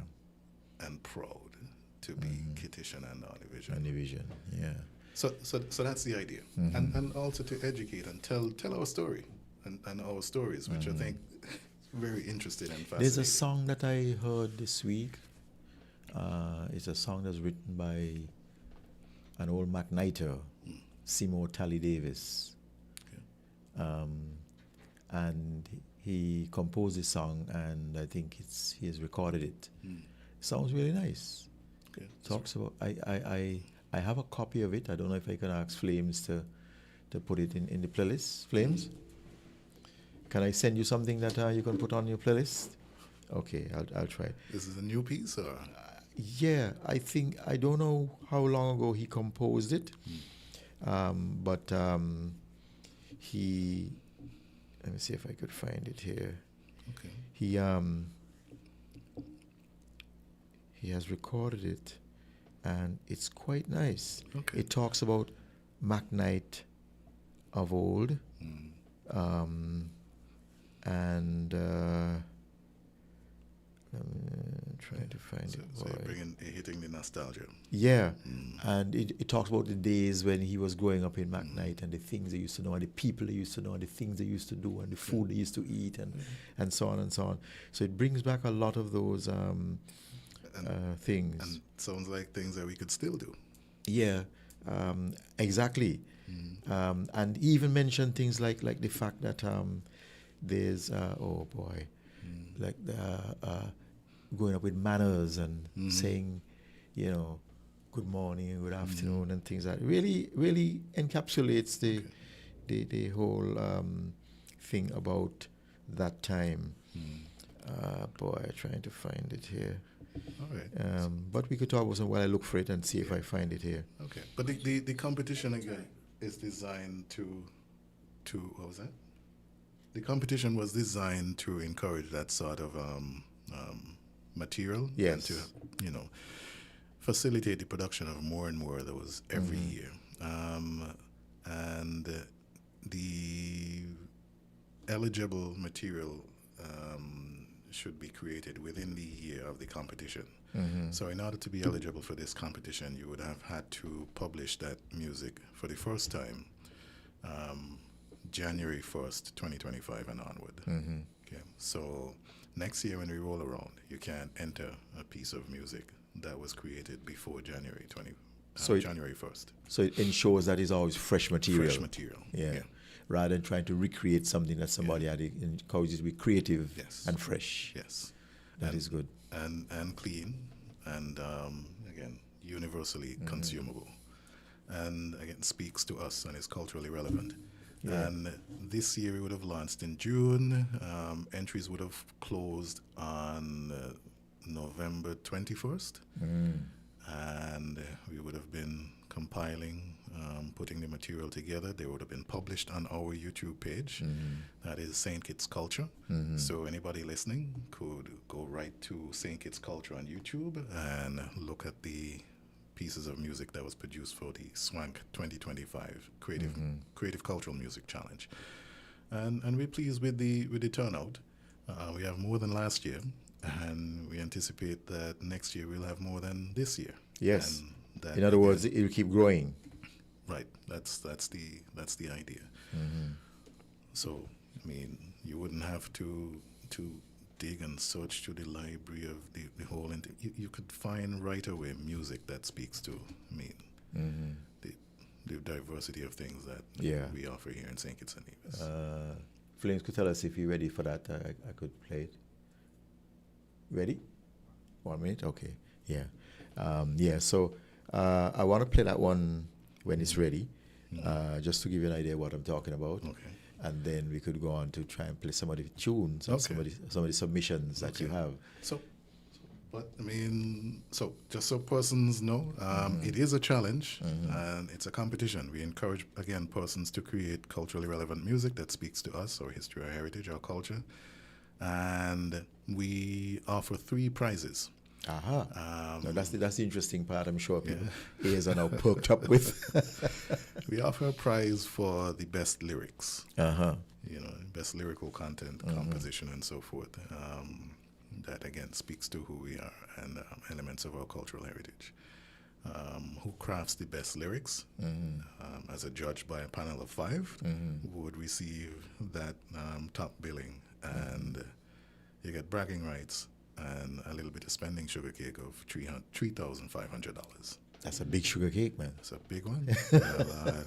and proud to be Kittitian and Division. And division. Yeah. So that's the idea, and also to educate and tell our story and our stories, which I think very interesting and fascinating. There's a song that I heard this week. It's a song that's written by an old McKnighter, Seymour Tally Davis. And he composed this song, and I think he has recorded it. Sounds really nice. Okay. Talks about I have a copy of it. I don't know if I can ask Flames to put it in the playlist. Flames, can I send you something that you can put on your playlist? Okay, I'll try. This is a new piece, or? Yeah, I don't know how long ago he composed it, but he. Let me see if I could find it here. Okay. He has recorded it, and it's quite nice. Okay. It talks about McKnight of old, and I'm trying to find it. So you're hitting the nostalgia. Yeah, and it talks about the days when he was growing up in McKnight and the things they used to know and the people they used to know and the things they used to do and the food they used to eat and so on and so on. So it brings back a lot of those things. And sounds like things that we could still do. Yeah, exactly. And even mention things like the fact that there's like growing up with manners and saying, good morning, good afternoon, and things like that. Really encapsulates the whole thing about that time. Trying to find it here. All right. But we could talk about some while I look for it and see if I find it here. Okay. But the competition again is designed to what was that? The competition was designed to encourage that sort of material. Yes. And to, facilitate the production of more and more of those every year. And the eligible material should be created within the year of the competition. So in order to be eligible for this competition, you would have had to publish that music for the first time January 1st, 2025 and onward. Okay. So next year when we roll around, you can enter a piece of music that was created before January 1st. So it ensures that it's always fresh material. Fresh material. Yeah. Rather than trying to recreate something that somebody had, it encourages to be creative and fresh. Yes. That is good. And clean and again universally consumable. And again speaks to us and is culturally relevant. Yeah. And this year we would have launched in June. Entries would have closed on November 21st. And we would have been compiling, putting the material together. They would have been published on our YouTube page. That is St. Kitts Culture. So anybody listening could go right to St. Kitts Culture on YouTube and look at the pieces of music that was produced for the SWANK 2025 Creative Cultural Music Challenge. And we're pleased with the turnout. We have more than last year, and we anticipate that next year we'll have more than this year. Yes. And that, in other words, it will keep growing. Right. That's the idea. So, I mean, you wouldn't have to dig and search through the library of the whole. You could find right away music that speaks to, the diversity of things that we offer here in St. Kitts and Nevis. Flames could tell us if you're ready for that. I could play it. Ready? 1 minute? Okay. Yeah. So I want to play that one when it's ready, just to give you an idea of what I'm talking about. Okay. And then we could go on to try and play some of the tunes or some of the submissions that you have. So just so persons know, it is a challenge and it's a competition. We encourage, again, persons to create culturally relevant music that speaks to us, our history, our heritage, our culture. And we offer 3 prizes. No, that's the interesting part. I'm sure people ears are now perked up with. We offer a prize for the best lyrics. best lyrical content, composition, and so forth. That again speaks to who we are and elements of our cultural heritage. Who crafts the best lyrics, as a judge by a panel of 5, would receive that top billing, and you get bragging rights and a little bit of spending sugar cake of $3,500. That's a big sugar cake, man. It's a big one. Well,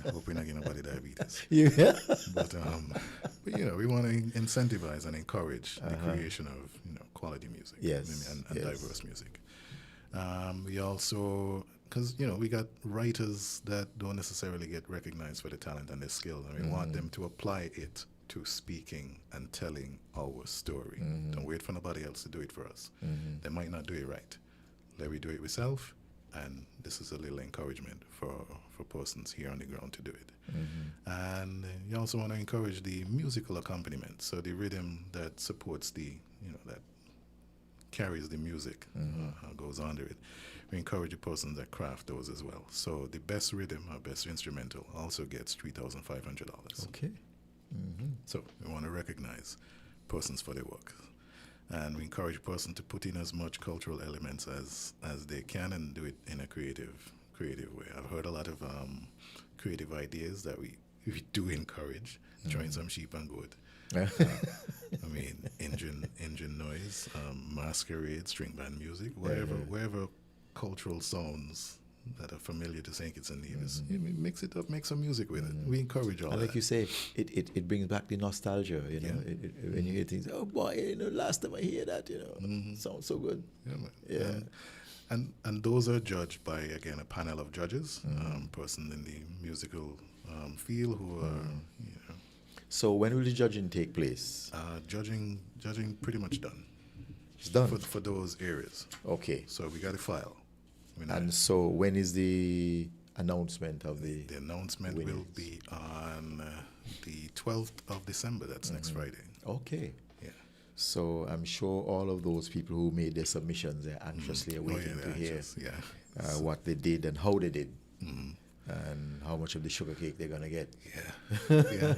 I hope we're not getting nobody diabetes. Yeah. But we want to incentivize and encourage the creation of quality music, and diverse music. We also, because we got writers that don't necessarily get recognized for the talent and their skill, and we want them to apply it to speaking and telling our story. Don't wait for nobody else to do it for us. They might not do it right. Let me do it myself, and this is a little encouragement for persons here on the ground to do it. And you also want to encourage the musical accompaniment, so the rhythm that supports the, that carries the music, goes under it. We encourage the persons that craft those as well. So the best rhythm or best instrumental also gets $3,500. Okay. So we want to recognize persons for their work. And we encourage a person to put in as much cultural elements as they can and do it in a creative way. I've heard a lot of creative ideas that we do encourage, throwing some sheep and goat. Engine noise, masquerade, string band music, wherever cultural sounds that are familiar to St. Kitts and Nevis, mix it up, make some music with it. We encourage all and that. like you say, it brings back the nostalgia, when you hear things, oh boy, last time I hear that, sounds so good. Yeah, man. Yeah. And those are judged by, again, a panel of judges, person in the musical field who are, So when will the judging take place? Judging pretty much done. It's done? For those areas. Okay. So we got a file. And so when is the announcement of the... The announcement will be on the 12th of December. That's next Friday. Okay. Yeah. So I'm sure all of those people who made their submissions are anxiously awaiting to hear what they did and how they did. And how much of the sugar cake they're going to get. Yeah.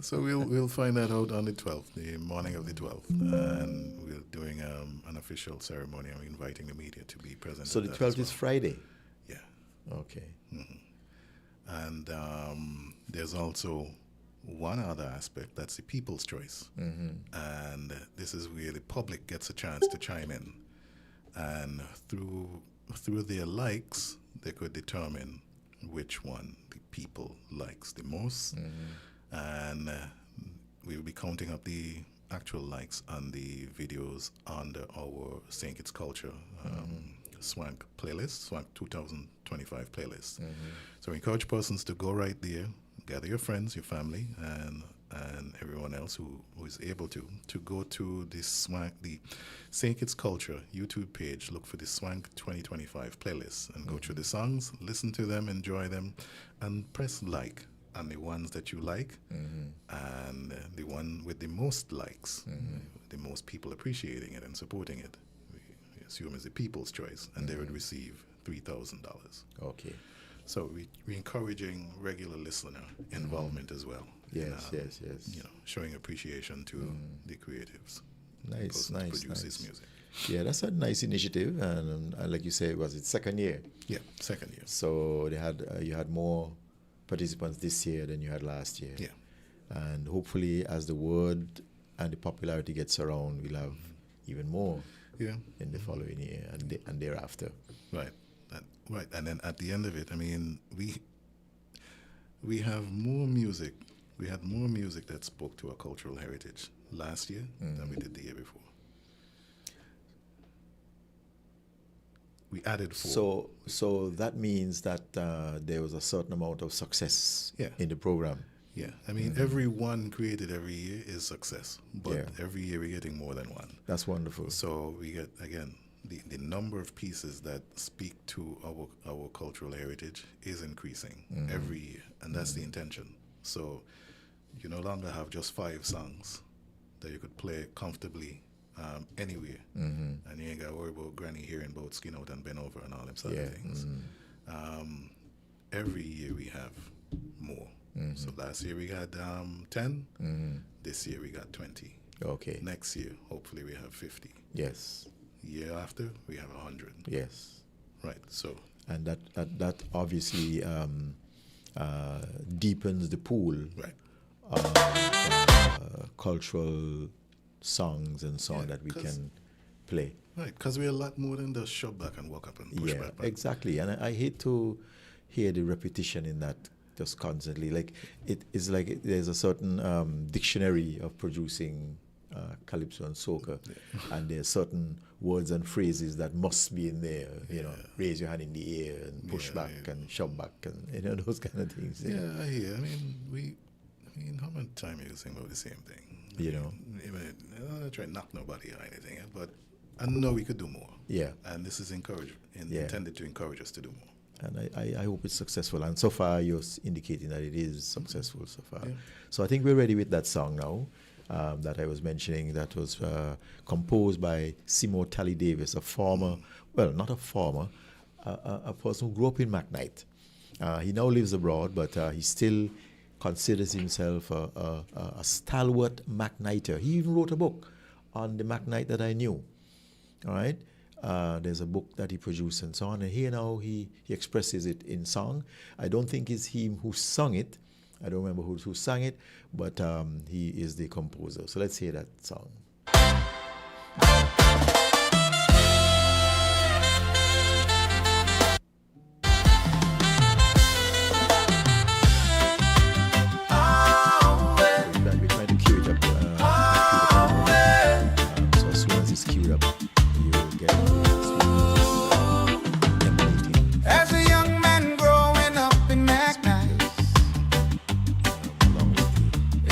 So we'll find that out on the 12th, the morning of the 12th. And we're doing an official ceremony. I'm inviting the media to be present. So the 12th is Friday? Yeah. Okay. And there's also one other aspect, that's the people's choice. And this is where the public gets a chance to chime in. And through their likes, they could determine which one the people likes the most. And we will be counting up the actual likes on the videos under our St. Kitts Culture Swank playlist, Swank 2025 playlist. So we encourage persons to go right there, gather your friends, your family, and everyone else who is able to go to the St. Kitts Culture YouTube page, look for the Swank 2025 playlist, and go through the songs, listen to them, enjoy them, and press like on the ones that you like, and the one with the most likes, the most people appreciating it and supporting it, we assume is the people's choice, and they would receive $3,000. Okay. So we're encouraging regular listener involvement as well. Yes. Showing appreciation to the creatives. Nice. Produce this music. Yeah, that's a nice initiative, and like you say, was it second year? Yeah, second year. So they had you had more participants this year than you had last year. Yeah, and hopefully, as the word and the popularity gets around, we'll have even more. Yeah. In the following year and thereafter. Right. Right, and then at the end of it, we have more music. We had more music that spoke to our cultural heritage last year than we did the year before. We added 4. So that means that there was a certain amount of success in the program. Yeah, every one created every year is success, but every year we're getting more than one. That's wonderful. So we get, again, the number of pieces that speak to our cultural heritage is increasing every year, and that's the intention. So you no longer have just 5 songs that you could play comfortably anywhere, and you ain't got to worry about granny hearing about Skin Out and Bend Over and all them sort of things. Every year we have more. So last year we got 10. This year we got 20. Okay. Next year, hopefully we have 50. Yes. Year after, we have 100. Yes. Right. So. And that obviously deepens the pool Right. of cultural songs and so on that we can play. Right, because we're a lot more than just shove back and walk up and push back. Exactly. And I hate to hear the repetition in that just constantly. Like, it is like there's a certain dictionary of producing calypso and soca, and there's certain words and phrases that must be in there. You know, raise your hand in the air and push back and shove back and those kind of things. Yeah, I hear. I mean, how much time you sing about the same thing? You know, I'm not trying to knock nobody or anything, but I know we could do more. Yeah. And this is intended to encourage us to do more. And I hope it's successful. And so far, you're indicating that it is successful so far. Yeah. So I think we're ready with that song now that I was mentioning. That was composed by Seymour Tally Davis, a former, well, not a former, a person who grew up in McKnight. He now lives abroad, but he still considers himself a stalwart McKnighter. He even wrote a book on the McKnight that I knew. All right? There's a book that he produced and so on. And here now he expresses it in song. I don't think it's him who sung it. I don't remember who sang it, but he is the composer. So let's hear that song. We're trying to cue it up. So as soon as it's queued up, you will get emanating. As a young man growing up in McKnight,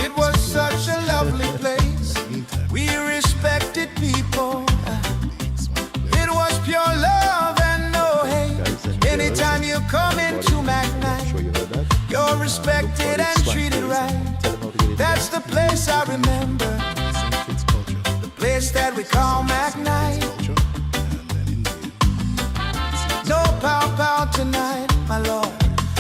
it was such a lovely place. We respected people. It was pure love and no hate. Anytime you come into McKnight, Sure you heard that? you're respected and treated right. That's the place I remember, the place that we call McKnight. No pow tonight, my Lord.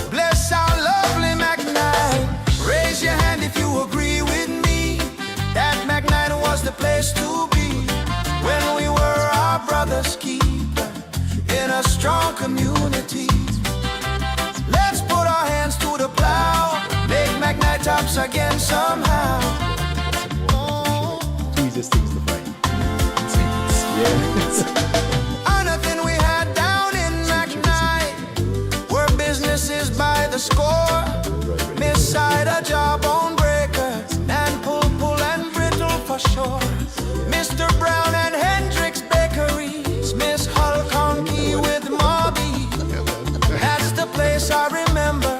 Bless our lovely McKnight. Raise your hand if you agree with me that McKnight was the place to be when we were our brother's keeper in a strong community. Let's put our hands to the plow, make McKnight tops again somehow. Two easiest things to find. Yeah. Anything we had down in McKnight were businesses by the score. Miss Cider, Jawbone Breaker, and Pull and Brittle for sure. Mr. Brown and Hendrix Bakeries, Miss Hull Conky with Mobby. That's the place I remember.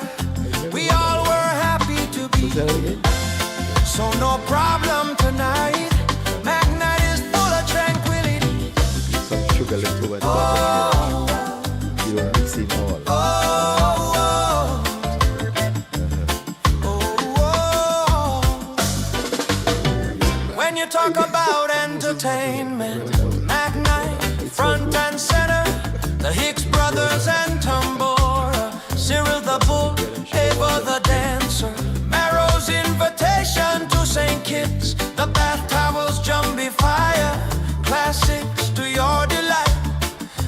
We all were happy to be. So no problem tonight. McKnight is full of tranquility. Some sugar left over at the bottom. You don't mix it all. When you talk about entertainment, McKnight, front and center, the Hicks brothers and Tambora, Cyril the Bull, Ava the dancer, Marrow's invitation to St. Kitts, the bath towels, Jumbie Fire, classics to your delight,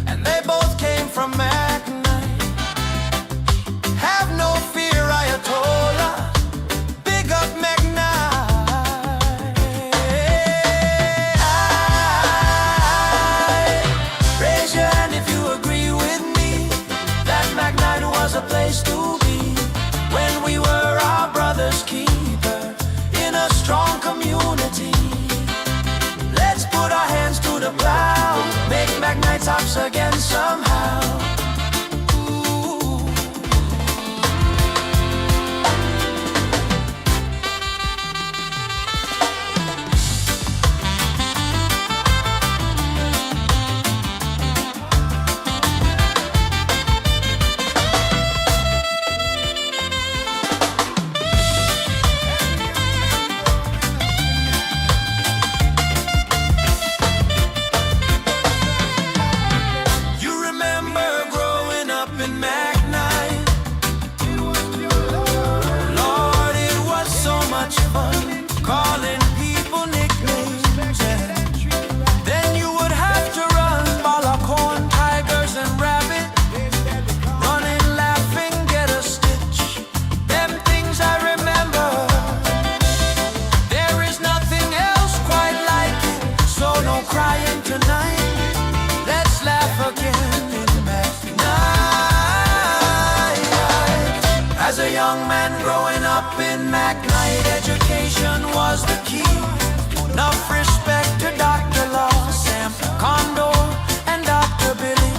and they both came from McKnight. Have no fear, Ayatollah, big up McKnight. Raise your hand if you agree with me that McKnight was a place to be when we were our brother's keeper in a strong community. Let's put our hands to the plow, make McKnight tops again somehow. Ooh. You remember growing up in McKnight? Lord, young man growing up in McKnight, education was the key. Enough respect to Dr. Law, Sam Condor, and Dr. Billy.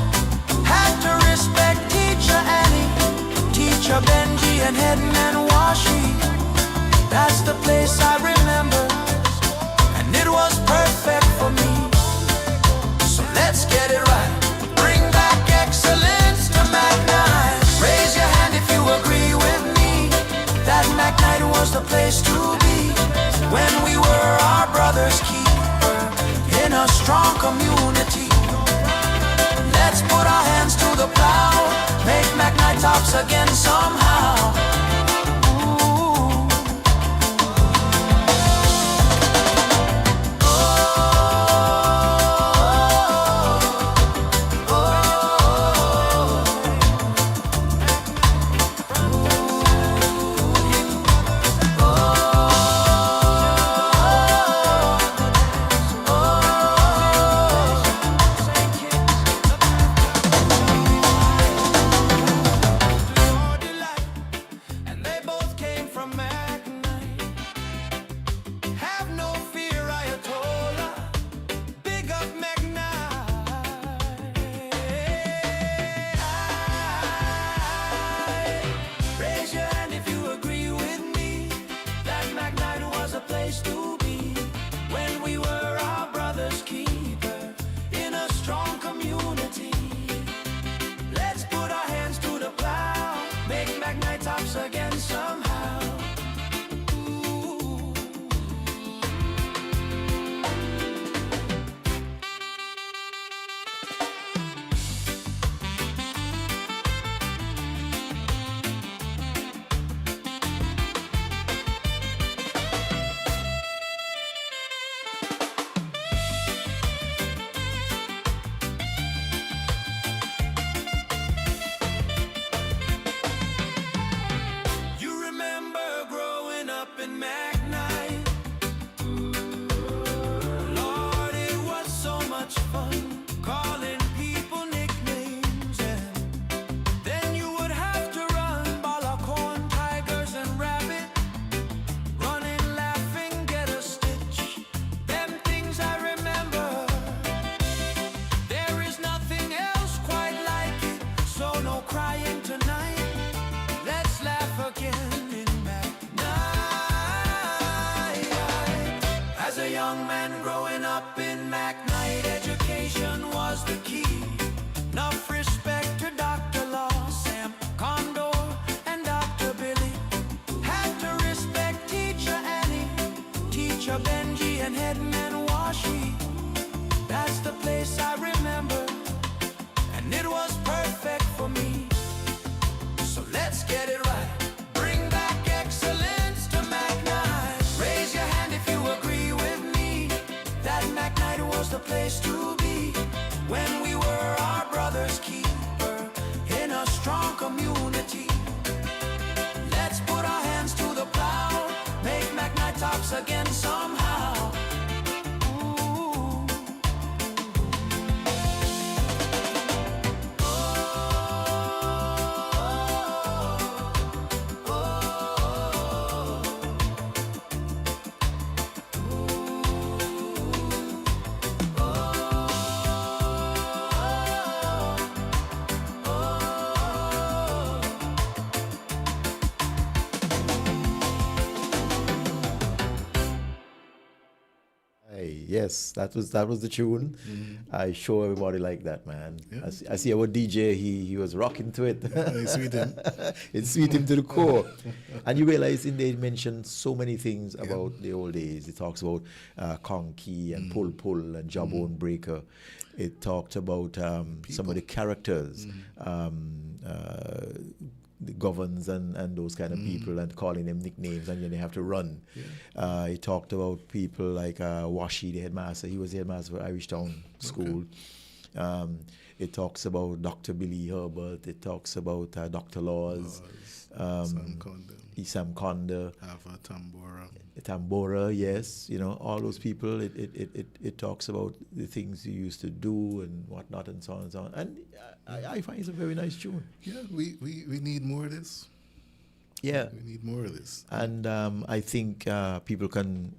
Had to respect Teacher Annie, Teacher Benji, and Headman Washi. That's the place I remember, and it was perfect for me. So let's get it right. Bring back excellence to McKnight. Raise your hand if you agree with me that McKnight was the place to be when we were our brother's keeper in a strong community. Let's put our hands to the plow, make McKnight tops again somehow. Again somehow. Yes, that was the tune. I sure everybody liked that, man. Yeah. I see our DJ, he was rocking to it. It's sweet him. It's sweet him to the core. And you realize they mentioned so many things about the old days. It talks about Conky and Pull and Jawbone Breaker. It talked about some of the characters. The governs and those kind of people and calling them nicknames, and then they have to run. Yeah. He talked about people like Washi, the headmaster. He was the headmaster for Irish Town School. Okay. It talks about Dr. Billy Herbert. It talks about Dr. Laws. Sam Conda. Ava Tambora. Tambora, yes. You know, all those people. It talks about the things you used to do and whatnot and so on and so on. And I find it's a very nice tune. Yeah, we need more of this. Yeah. We need more of this. And I think people can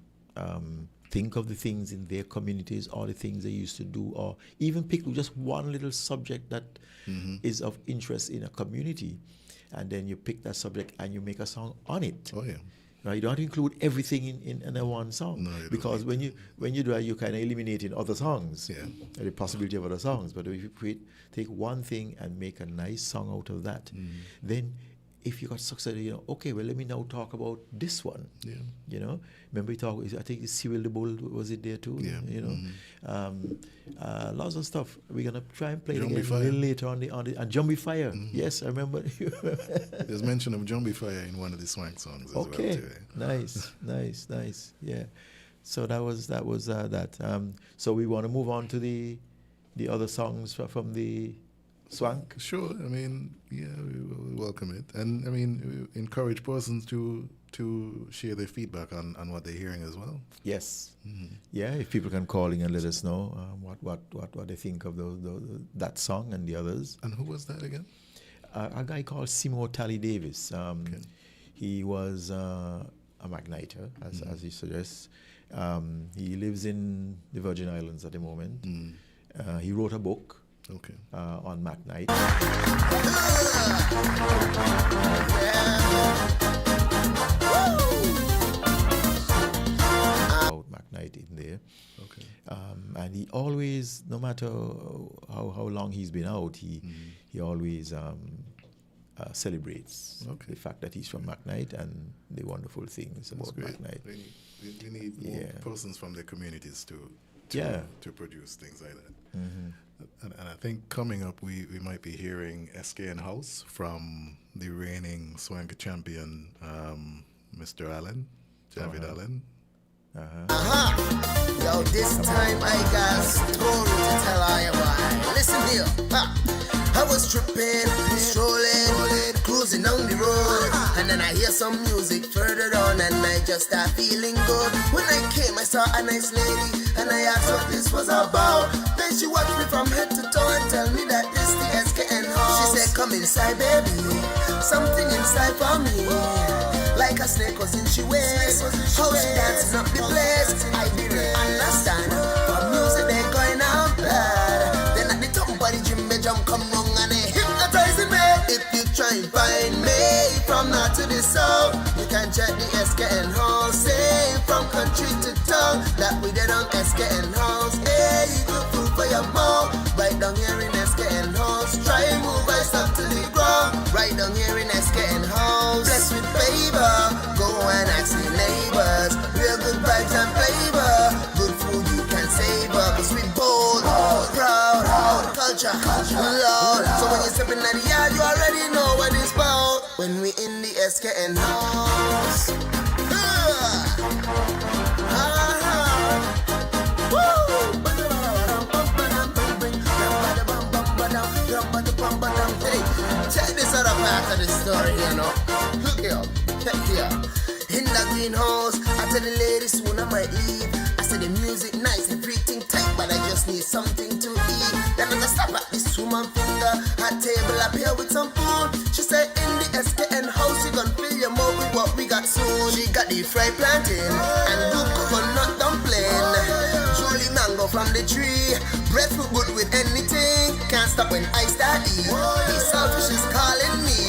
think of the things in their communities or the things they used to do, or even pick just one little subject that is of interest in a community, and then you pick that subject and you make a song on it. Oh, yeah. Right? You don't have to include everything in a one song, No, you don't because need when you do that, you're kind of eliminating other songs, Yeah. the possibility of other songs. But if you take one thing and make a nice song out of that, then if you got success, okay, well, let me now talk about this one. Yeah. Remember we talked, I think Cyril the Bull, was it there too? Yeah. Lots of stuff. We're going to try and play it Jumbie again Fire. a little later on and Jumbie Fire. Yes, I remember. There's mention of Jumbie Fire in one of the swank songs as Okay, well, too. nice. Yeah. So that was that. So we want to move on to the other songs from the swank. Sure. I mean, yeah, we welcome it. And, I mean, we encourage persons to share their feedback on what they're hearing as well. Yes. Yeah, if people can call in and let us know what they think of that song and the others. And who was that again? A guy called Simo Tally Davis. He was a Magniter, as he suggests. He lives in the Virgin Islands at the moment. He wrote a book. Okay. On Magnite. About Magnite in there. Okay. And he always, no matter how long he's been out, he always celebrates the fact that he's from Magnite and the wonderful things about Magnite. We need more persons from their communities to produce things like that. And I think coming up, we might be hearing SKN House from the reigning swank champion, Mr. Allen, Javid Allen. Yo, this time I got a story to tell I why. Listen here. I was tripping, strolling, cruising down the road, and then I hear some music further on, and I just start feeling good. When I came, I saw a nice lady, and I asked what this was about. Then she watched me from head to toe and tell me that this the SKN house. She said, "Come inside, baby, something inside for me." Like a snake was in she waist, how she dancing up the place. I didn't understand. For music they going out bad. Then at the top of the gym, they jump come wrong and they hypnotizing me. If you try and find me from north to the south, you can check the SKN house. Say from country to town, that we did on SKN house. Hey, you good food for your mouth. Right down here in SKN house. Try and move right up to the ground. Right down here in SKN house. Blessed with favor, go and ask your neighbors. Real good vibes and flavor. Good food you can savor. Cause we bold, proud, culture, loud. So when you're stepping at the yard, you already know what it's about. When we in the SKN house. Check this other part of the story, Look here, check here. In the greenhouse, I tell the lady soon I might leave. I said the music nice, everything tight, but I just need something to eat. Then I just stop at this woman finger, her table up here with some food. She said in the SKN house, you gon' fill your mouth with what we got soon. She got the fried plantain and good coconut dumpling. Julie mango from the tree, breadfruit good with anything. Can't stop when I start eat. These selfish is calling me,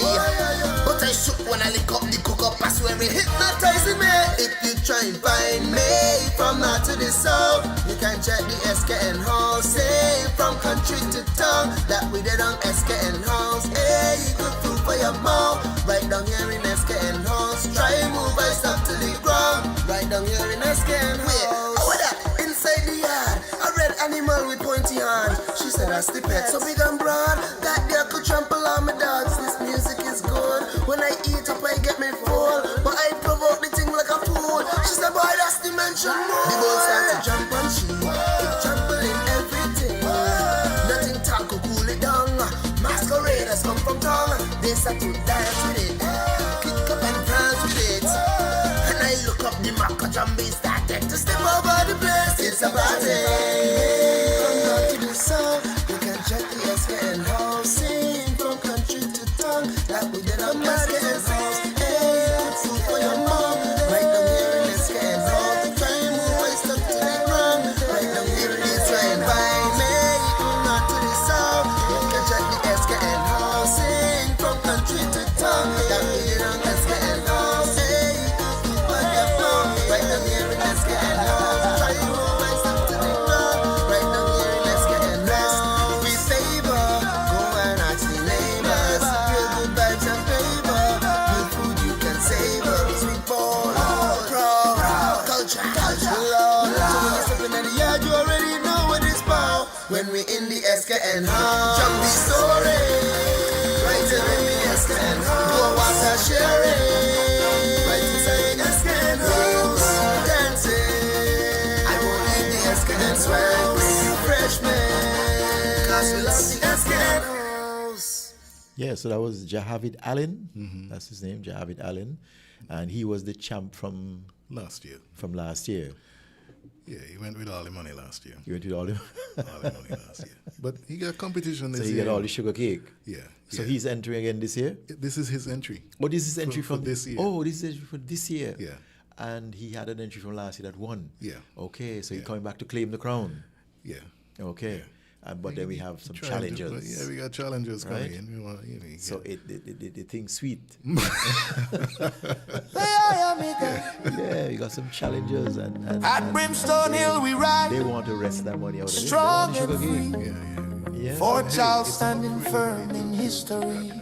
but I shook when I lick up the cook up. I swear it hypnotizing me. If you try and find me from north to the south, you can check the SKN house. Say from country to town, that we did on SKN house. Hey, good food for your mouth. Right down here in SKN house. Try and move right up to the ground. Right down here in SKN house. How that? Inside the yard, a red animal with pointy horn. She said that's the pet, so big and broad that there could trample on my dogs. This music is good. When I eat up, I get me full, but I provoke the thing like a fool. She said, boy, that's the mention more. The boys start to jump on she, it trampling everything. Nothing talk could cool it down. Masqueraders come from town. They start to dance with it, kick up and dance with it. And I look up the Maca Jumbie started to step over the place. It's a party. From north to the south, you can check the SKN house. Sing from country to town, like we did on SKN house. Hey. can house. Jumpy story. Right here in the S can house. Do water sharing. Right inside the S can house. Dancing. I won't leave the S can swag. Bring you freshmen. Cause we love the S can house. Yeah, so that was Jahavid Allen. That's his name, Jahavid Allen. And he was the champ from last year. Yeah, he went with all the money last year. You went with all the All the money last year. But he got competition this So year. he got all the sugar cake. Yeah. So yeah. he's entering again this year? This is his entry. Oh, this is entry For from this year. Oh, this is for this year. Yeah. And he had an entry from last year that won. Yeah. Okay, so he's Yeah. coming back to claim the crown. Yeah. Okay. Yeah. But then we have some Trying to- challenges. yeah, we got challenges Right? coming in. We want, So the thing's sweet. Yeah, we got some challenges and At Brimstone Hill we ride, they want to wrest that money out of it. They strong want the and sugar free. cake. Yeah. Fort Charles standing firm in history.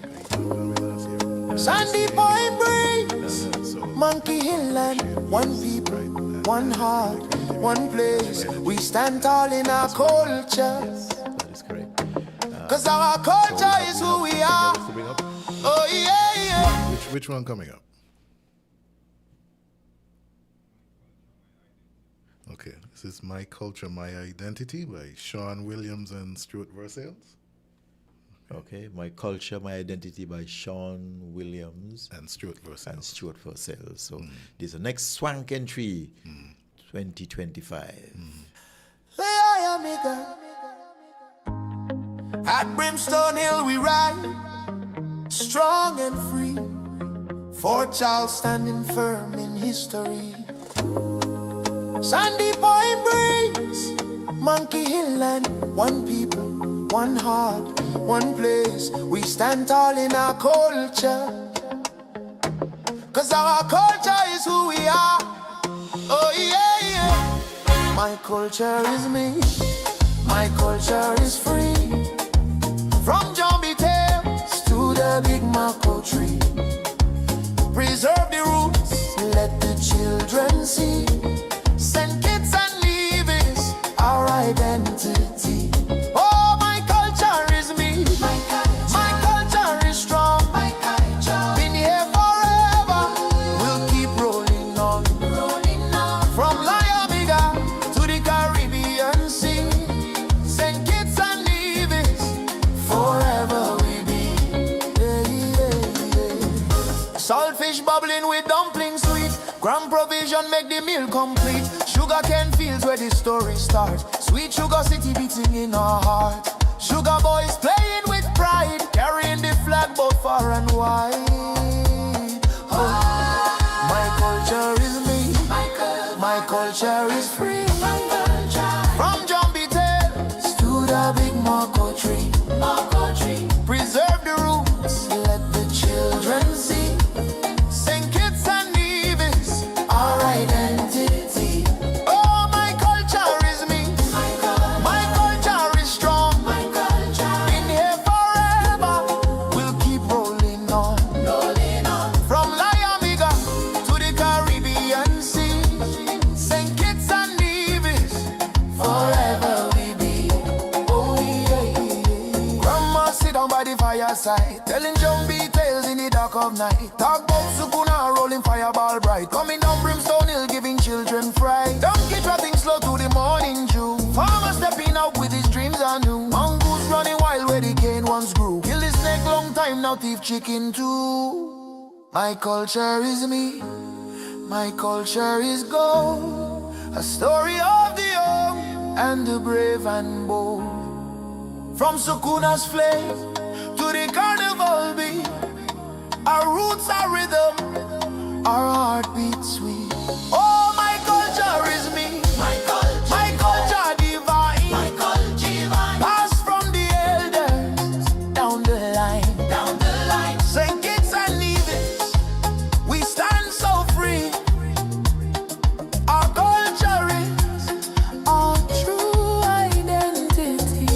Sandy Point Breeze, Monkey Hill and one people, one heart, one place. We stand tall in our culture, That is correct. cause our culture is who we are. To bring up. Oh yeah, yeah. Which one coming up? Okay, this is My Culture, My Identity by Sean Williams and Stuart Versailles. Okay, My Culture, My Identity by Sean Williams And Stuart Versailles. and Stuart Purcell. So this is the next swank entry, 2025. Yeah, amiga. At Brimstone Hill we ride, strong and free. Fort Charles standing firm in history. Sandy Point Breeze, Monkey Hill and one people, one heart, one place. We stand tall in our culture, cause our culture is who we are. Oh yeah, yeah. My culture is me, my culture is free. From Jumbie Tales to the Big Maco tree. Preserve the roots, let the children see. Send kids and leaves our identity. Oh, my culture is me. My culture is strong. Been here forever. We'll keep rolling on. From Liamiga to the Caribbean Sea. Send kids and leaves forever we be. Yeah, yeah, yeah. Saltfish bubbling with dumplings sweet. Grand provision make the meal complete. Sugar cane fields where the story starts. Sweet sugar city beating in our heart. Sugar boys playing with pride, carrying the flag both far and wide. Oh, my culture is me. My culture is free. From Jumbie Tales to the Big Maco tree. Preserve the roots, let the children see. Sing kids and leaves our identity. Oh, my culture is me. My culture is strong. Been here forever. We'll keep rolling on. From Liamiga to the Caribbean Sea. Sing kids and leaves forever we be. Oh yeah, yeah. Grandma sit down by the fireside, telling Jumbie Tales in the dark of night. Talk about Sukuna rolling fireball bright. Coming down Brimstone Hill giving children fright. Donkey trotting slow to the morning dew. Farmer stepping out with his dreams anew. Mongoose running wild where the cane once grew. Kill the snake long time now thief chicken too. My culture is me. My culture is gold. A story of the young and the brave and bold. From Sukuna's flame to the carnival beat. Our roots are rhythm, our heartbeat sweet. Oh, my culture is me. My culture divine. Passed from the elders down the line. Sing kids and leaves, we stand so free. Our culture is our true identity.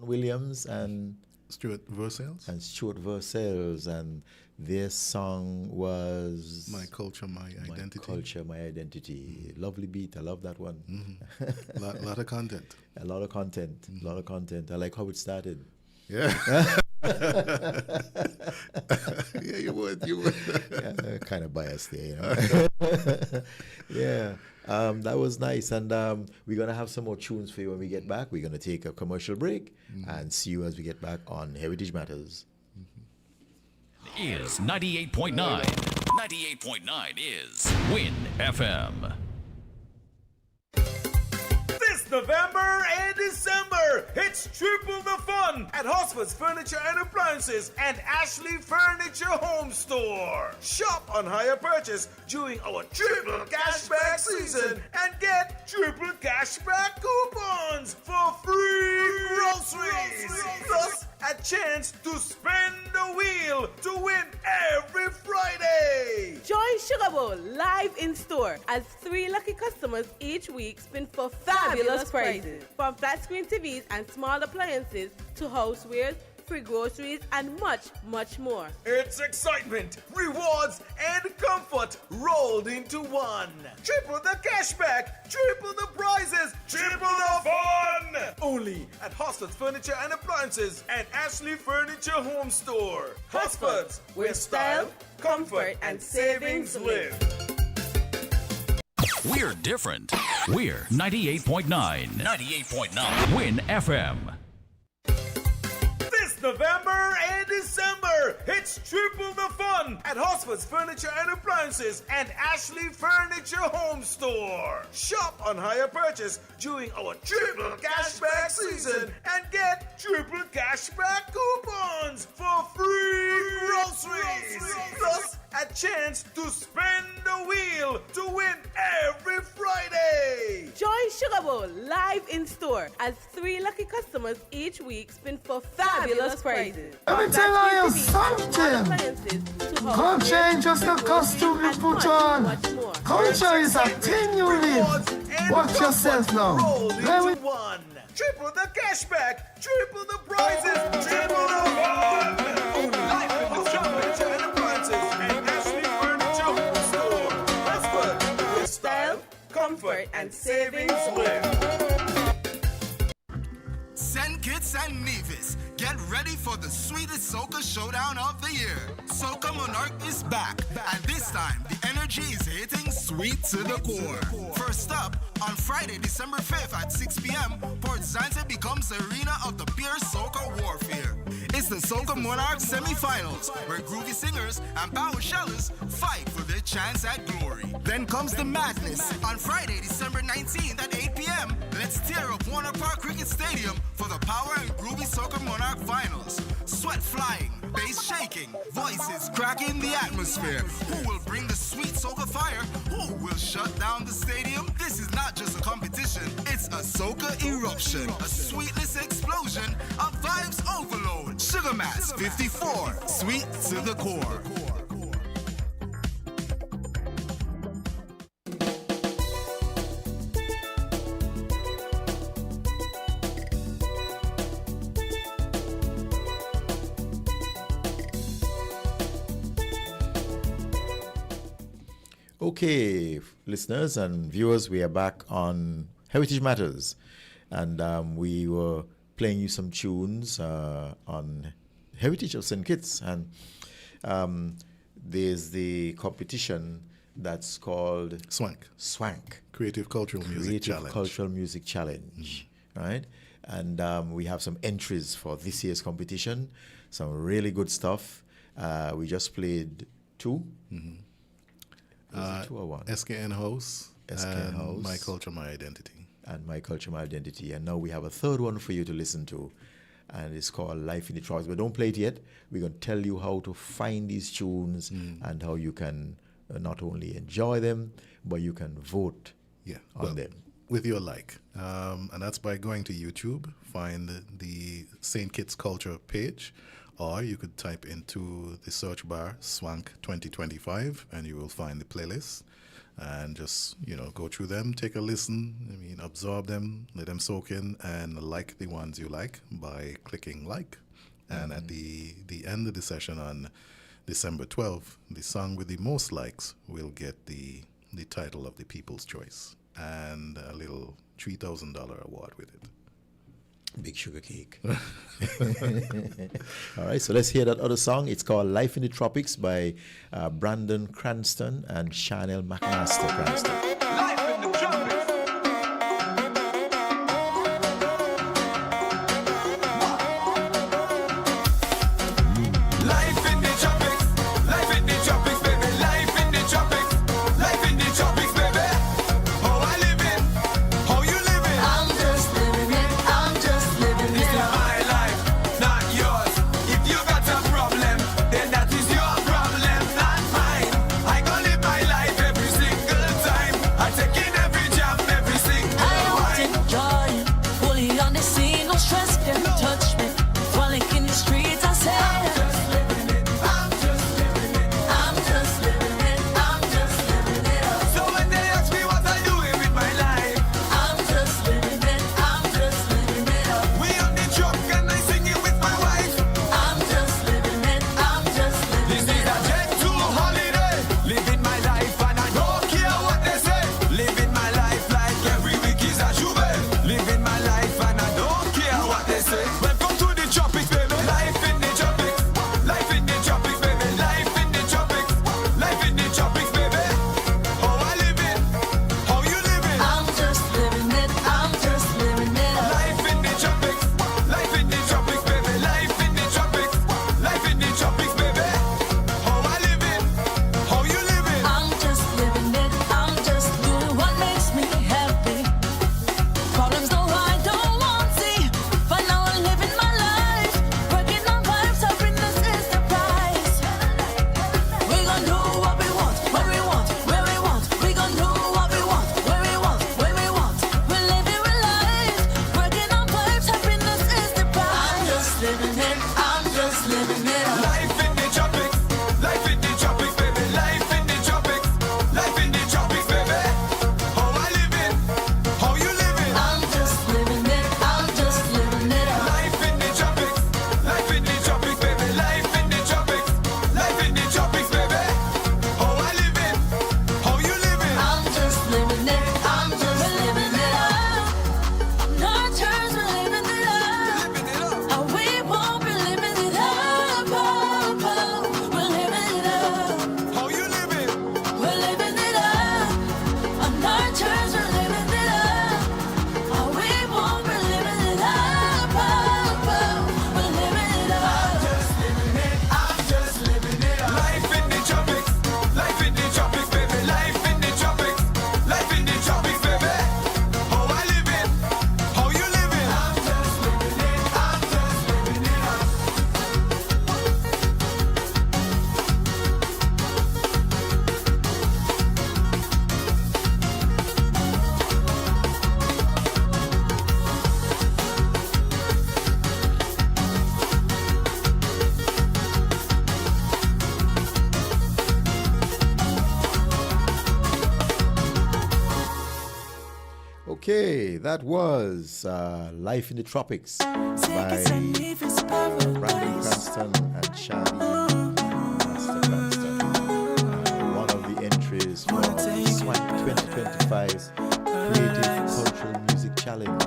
Williams and Stuart Versailles? And Stuart Versailles, and their song was My Culture, My Identity. My Culture, My Identity. Lovely beat. I love that one. Lot of content. A lot of content. A lot of content. I like how it started. Yeah. Yeah, you would. Yeah, kind of biased there, you know. Yeah. That was nice. And we're going to have some more tunes for you when we get back. We're going to take a commercial break and see you as we get back on Heritage Matters. Is 98.9. 98.9 is Win FM. This November and December, it's triple the fun at Hosford's Furniture and Appliances and Ashley Furniture Home Store. Shop on hire purchase during our triple cashback season and get triple cashback coupons for free groceries. Plus, a chance to spin the wheel to win every Friday. Join Sugar Bowl live in store as 3 lucky customers each week spin for fabulous prizes. From flat screen TVs and small appliances to housewares, free groceries, and much, much more. It's excitement, rewards, and comfort rolled into one. Triple the cashback, triple the prizes, triple the fun. Only at Hosford's Furniture and Appliances and Ashley Furniture Home Store. Hosford's, where style, comfort, and savings live. We're different. We're 98.9. 98.9 Win FM. November and December, it's triple the fun at Hosford's Furniture and Appliances and Ashley Furniture Home Store. Shop on hire purchase during our triple cashback season and get triple cashback coupons for free groceries. Plus, a chance to spin the wheel to win every Friday. Join Sugar Bowl live in store as 3 lucky customers each week spin for fabulous prizes. Let me tell you something. Come change just the costume you put on. Culture is a thing you live. Watch yourself now. Let me triple the cashback, triple the prizes, triple the fun. Only at Hosford's Furniture and Appliances and Ashley Furniture Home Store. Hosford, where style, comfort, and savings live. St. Kitts and Nevis, get ready for the sweetest soca showdown of the year. Soca Monarch is back, and this time the energy is hitting sweet to the core. First up, on Friday, December 5th at 6 p.m., Port Zante becomes the arena of the pure soca warfare. It's the Soca Monarch semi-finals, where groovy singers and power shellers fight for their chance at glory. Then comes the madness. On Friday, December 19th at 8 p.m., let's tear up Warner Park Cricket Stadium for the Power and Groovy Soca Monarch finals. Sweat flying, bass shaking, voices cracking the atmosphere. Who will bring the sweet soca fire? Who will shut down the stadium? This is not just a competition, it's a soca eruption. A sweetness explosion, a vibes overload. Sugar Mass 54, sweet to the core. Okay, listeners and viewers, we are back on Heritage Matters, and we were playing you some tunes on Heritage of St. Kitts, and there's the competition that's called Swank Creative Cultural Music Challenge. Right? And we have some entries for this year's competition, some really good stuff. We just played 2. Two or one? SKN House, and My Culture, My Identity. And My Culture, My Identity. And now we have a third one for you to listen to, and it's called Life in the Tropics. But don't play it yet. We're going to tell you how to find these tunes and how you can not only enjoy them, but you can vote on them. With your like. And that's by going to YouTube, find the St. Kitts Culture page, or you could type into the search bar Swank 2025 and you will find the playlist, and just, go through them, take a listen, absorb them, let them soak in, and like the ones you like by clicking like And at the end of the session on December 12th, the song with the most likes will get the title of the People's Choice and a little $3,000 award with it. Big sugar cake. All right, so let's hear that other song. It's called Life in the Tropics by Brandon Cranston and Chanel McMaster Cranston. Life in the tropics. Life in the tropics. Life in the tropics, baby. Life in the tropics. Life in the tropics, baby. How I living? How you living? I'm just living it. I'm just living This it. is my life, not yours. If you got a problem, then that is your problem, not mine. I gon' live my life every single time. I take in every jam, every single I want wine. to enjoy it. Fully on the scene, no stress can touch me. Falling in the streets, I say. I'm just living it. I'm just living it. I'm just living it. I'm just living it up. So when they ask me what I doing with my life, I'm just living it. I'm just living it up. we on the truck and I sing it with my wife. I'm just living it. I'm just living This it is a up. jet to holiday. Living my life and I don't care what they say. Living my life like every week is a juve. Living my life and I don't care what they say. Welcome to the tropics, baby. Life in the tropics. Life in the tropics, baby. Life in the tropics. Life in the tropics, baby. How I living? How you living? I'm just living it. I'm just living it up. Life in the tropics. Life in the tropics, baby. Life in the tropics. Life in the tropics, baby. How I living? How you living? I'm just living it. I'm just doing what makes me happy. Problems no I don't want see. But now I'm living my life. Working on vibes, happiness is the price. We gon' do what we want, when we want, where we want. We gon' do what we want, where we want, when we want. We're living our life. Working on vibes, happiness is the price. I'm just living it. I'm just living it up. Life in the tropics, life in the tropics, baby. Life in the tropics, life in the tropics, baby. How I living? How you living? I'm just living it. I'm just living it up. Life in the tropics, life in the tropics, baby. Life in the tropics, life in the tropics, baby. How I living? How you living? I'm just living it. I'm just living it up. No turns, we're living it up. Living it up. How we won't be living it up. Oh, oh, we're living it up. How you living? We're living it up. On our terms, we're living it up. How we won't be living it up. Oh, oh, we're living it up. Just living it. I'm just living it up. Life in the tropics, life in the tropics, baby. Life in the tropics, life in the tropics, baby. How I living? How you living? I'm just living it. I'm just living it up. Okay, that was Life in the Tropics by Brandon Cranston and Shani Master Cranston. One of the entries for Swank 2025 Creative Cultural Music Challenge.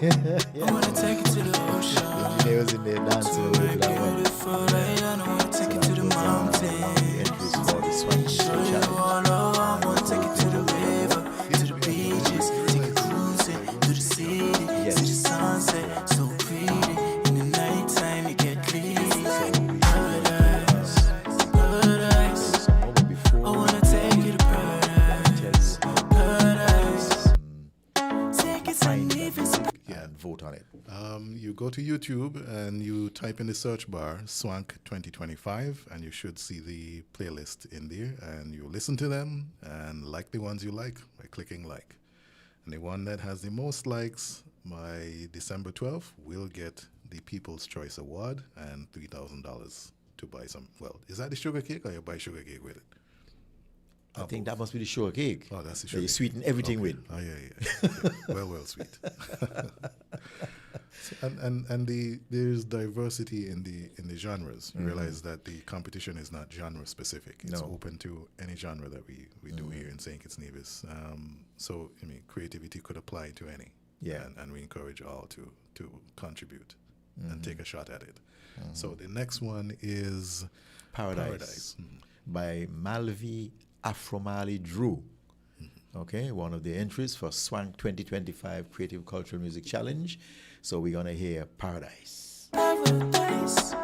I wanna take it to the ocean. Engineers in there dancing with that one. I wanna take it to the mountain. The entries for the Swank Show Music you Challenge. all over. I wanna take it to the river, to the beaches, take it cruising to the city, Yes. see the sunset, so pretty. In the nighttime, you get greedy. Paradise, paradise. I wanna take you to paradise, paradise. Take it Find to that leave music and vote on it. You go to YouTube and you type in the search bar Swank 2025 and you should see the playlist in there and you listen to them and like the ones you like by clicking like. And the one that has the most likes by December 12th will get the People's Choice Award and $3,000 to buy some. Well, is that the sugar cake or you buy sugar cake with it? I think that must be the sugar cake. Oh, that's the that sugar you cake. sweeten everything with. Oh, yeah. Well, sweet. and there's diversity in the genres. You realize that the competition is not genre specific. It's open to any genre that we do here in St. Kitts Nevis. So I mean, creativity could apply to any. Yeah. And we encourage all to contribute and take a shot at it. So the next one is Paradise. By Malvi Afromali Drew. Okay, one of the entries for Swank 2025 Creative Cultural Music Challenge. So we're going to hear Paradise. Paradise.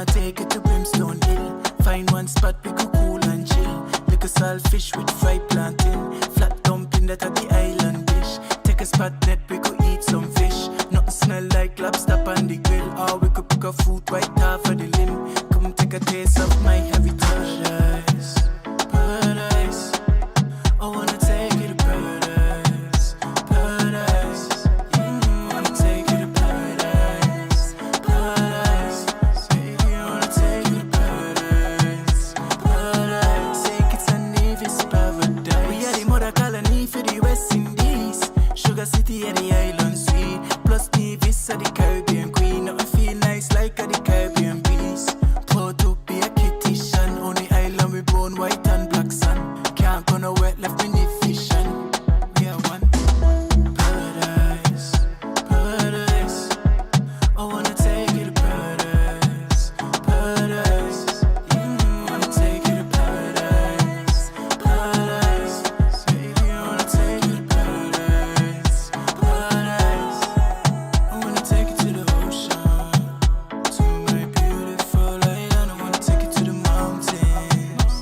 Take it to Brimstone Hill. Find one spot we could cool and chill. Lick a saltfish with fried plantain. Flat dumpling that at the island dish. Take a spot net we could eat some fish. Nothing smell like lobster on the grill. Or we could pick a fruit right off of the limb. Come take a taste of my heritage. Paradise, paradise. I wanna take you to paradise, paradise. Wanna take you to paradise, paradise. Baby, I wanna take you to paradise, paradise. Take it and leave it's paradise. We are the mother colony for the West Indies. Sugar City and the island sweet. Plus Nevis are the Caribbean queen. Nothing feel nice like a the Caribbean breeze. Proud to be a Kittitian. On the island we brown, white and black sun. Can't go nowhere left me need vision. We are one. Paradise, paradise. I wanna take you to paradise, paradise. Wanna take you to paradise, paradise. Baby, I wanna take you to paradise, paradise. I wanna take you to the ocean, to my beautiful island. I wanna take you to the mountains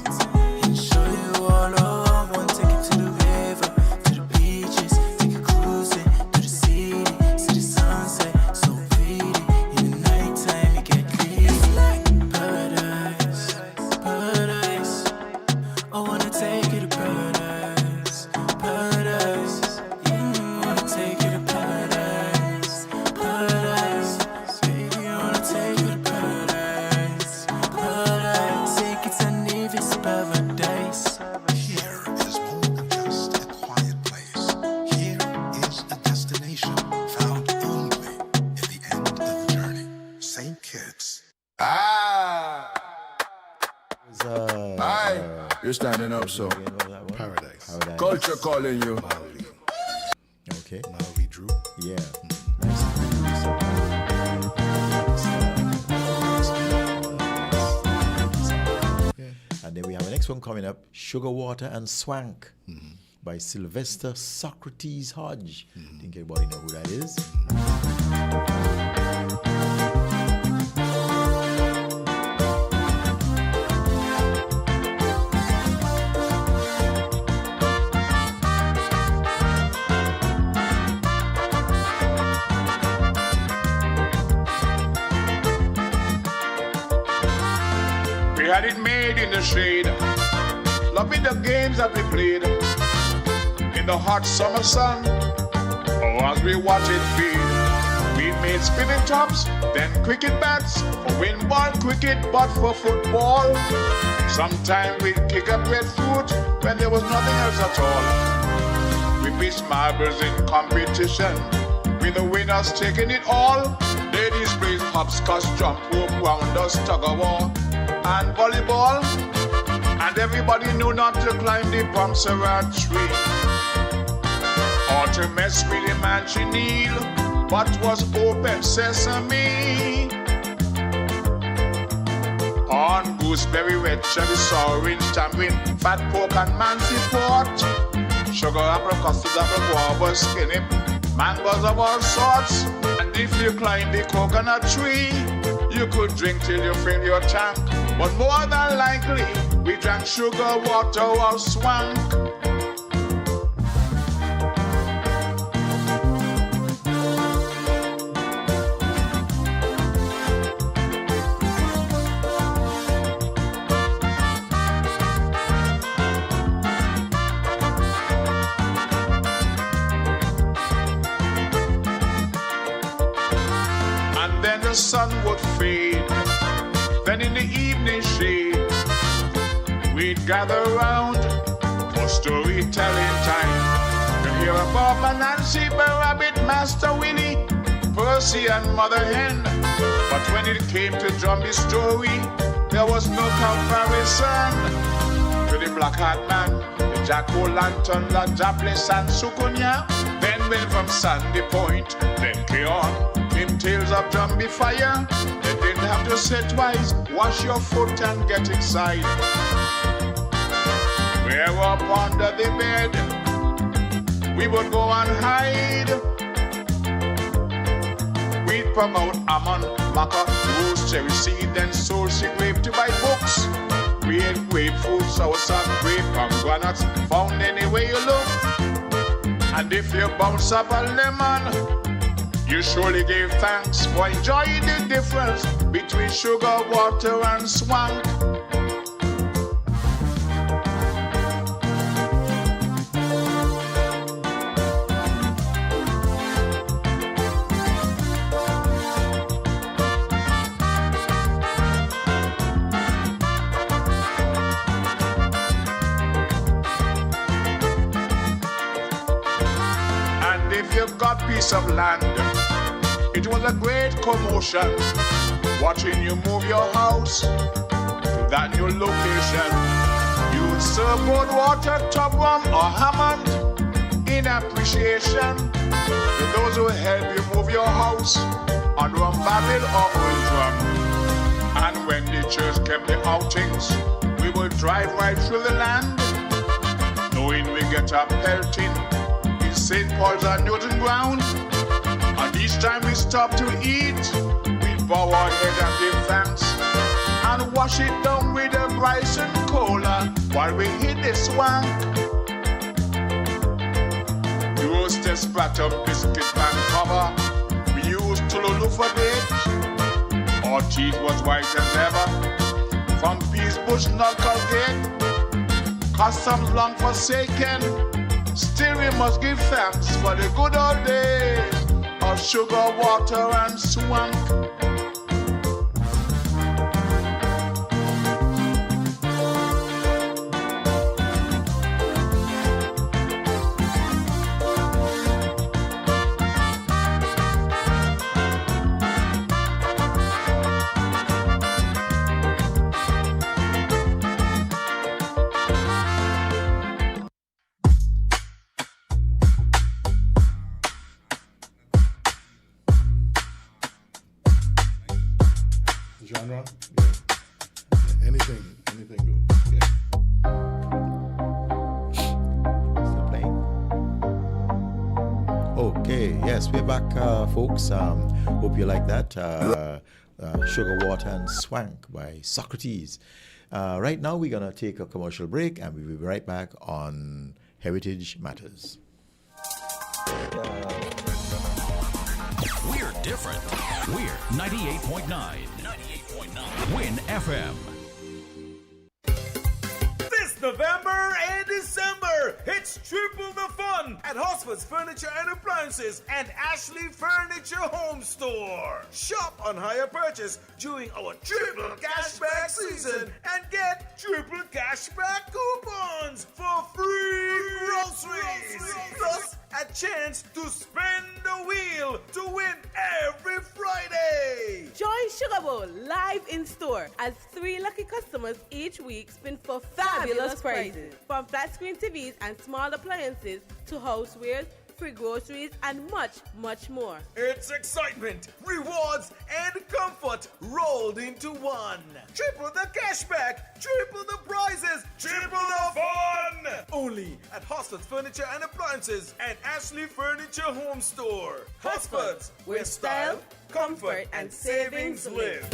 and show you all over. I wanna take you to the river, to the beaches, take you cruising to the city, see the sunset, so pretty. In the nighttime, you get greedy. Paradise, paradise. I wanna take you to paradise, paradise. Wanna take you to paradise, paradise. Baby, I wanna take you to paradise, paradise. Take it and leave it's paradise. Here is more than just a quiet place. Here is a destination found only at the end of the journey. St. Kitts. You're standing up, so. Paradise. Culture calling you. Okay. Malvi Drew. Yeah. And then we have the next one coming up, Sugar Water and Swank by Sylvester Socrates Hodge. Think everybody know who that is? We had it made in the shade, loving the games that we played in the hot summer sun. Oh, as we watch it feed, we made spinning tops, then cricket bats for wind ball cricket, but for football. Sometimes we'd kick a breadfruit when there was nothing else at all. We pitched marbles in competition, with the winners taking it all. Ladies played hopscotch, jump rope, round us, tug of war, and volleyball. And everybody knew not to climb the Brimstone tree or to mess with the man Chenille what was open sesame. On gooseberry, red cherry, orange, tamarind, fat pork and mancy pot. Sugar apple, custard apple, guava, skinny, mangoes of all sorts. And if you climb the coconut tree, you could drink till you fill your tank. But more than likely, we drank sugar, water, or swank. The sun would fade, then in the evening shade, we'd gather round for storytelling time. To hear about Nancy, Rabbit, Master Winnie, Percy and Mother Hen. But when it came to Drummy's story, there was no comparison to the Black Hat Man, the Jack-o'-lantern, La Jabliss and Sukunya. Then went from Sandy Point, then Keon. Them tales of Drummie fire, they didn't have to say twice. Wash your foot and get inside. We're up under the bed, we would go and hide. We'd promote almond, maca, rose, cherry seed, then soul seed grape to buy books. We ate grapefruit, soursop, grape, pomegranates, found anywhere you look. And if you bounce up a lemon, you surely gave thanks for enjoying the difference between sugar, water, and swank. And if you got piece of land, it was a great commotion, watching you move your house to that new location. You'd serve good water, tub rum or Hammond in appreciation to those who help you move your house on rum barrel or oil drum. And when the church kept the outings, we would drive right through the land, knowing we get a pelting in St. Paul's and Newton ground. And each time we stop to eat, we bow our head and give thanks and wash it down with a Bryson cola while we hit the swank. The roasted sprat of biscuit and cover we used to lulu for date. Our teeth was white as ever from Peace Bush knuckle gate. Customs long forsaken, still we must give thanks for the good old days of sugar, water, and swank. Genre? Yeah. Anything goes. Yeah. Still playing? Okay, yes, we're back, folks. Hope you like that. Sugar, Water, and Swank by Socrates. Right now, we're going to take a commercial break, and we'll be right back on Heritage Matters. We're different. We're 98.9. 98.9. Win FM. This November and December, it's triple the fun at Hosford's Furniture and Appliances and Ashley Furniture Home Store. Shop on hire purchase during our triple cashback season and get triple cashback coupons for free groceries. Plus, a chance to spin the wheel to win every Friday. Join Sugar Bowl live in store as 3 lucky customers each week spin for fabulous prizes. From flat screen TVs and small appliances to housewares, free groceries, and much, much more. It's excitement, rewards, and comfort rolled into one. Triple the cashback, triple the prizes, triple the fun. Only at Hosford's Furniture and Appliances and Ashley Furniture Home Store. Hosford's, where style, comfort, and savings live.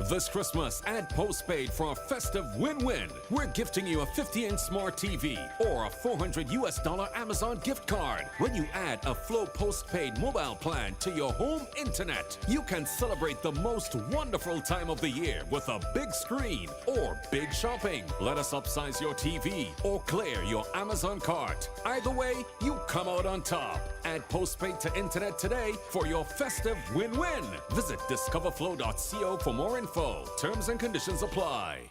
This Christmas, add postpaid for a festive win-win. We're gifting you a 50-inch smart TV or a $400 Amazon gift card. When you add a Flow postpaid mobile plan to your home internet, you can celebrate the most wonderful time of the year with a big screen or big shopping. Let us upsize your TV or clear your Amazon cart. Either way, you come out on top. Add postpaid to internet today for your festive win-win. Visit discoverflow.co for more info. Terms and conditions apply.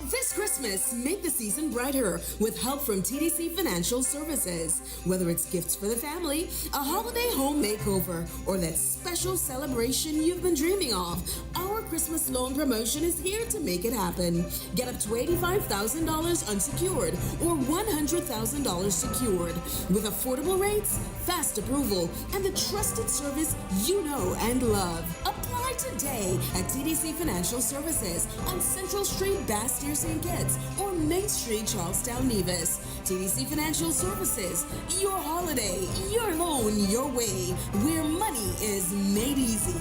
This Christmas, make the season brighter with help from TDC Financial Services. Whether it's gifts for the family, a holiday home makeover, or that special celebration you've been dreaming of, our Christmas loan promotion is here to make it happen. Get up to $85,000 unsecured or $100,000 secured with affordable rates, fast approval, and the trusted service you know and love. Apply today at TDC Financial Services on Central Street, Bastyr, St. Kitts, or Main Street, Charlestown, Nevis. TDC Financial Services, your holiday, your loan, your way, where money is made easy.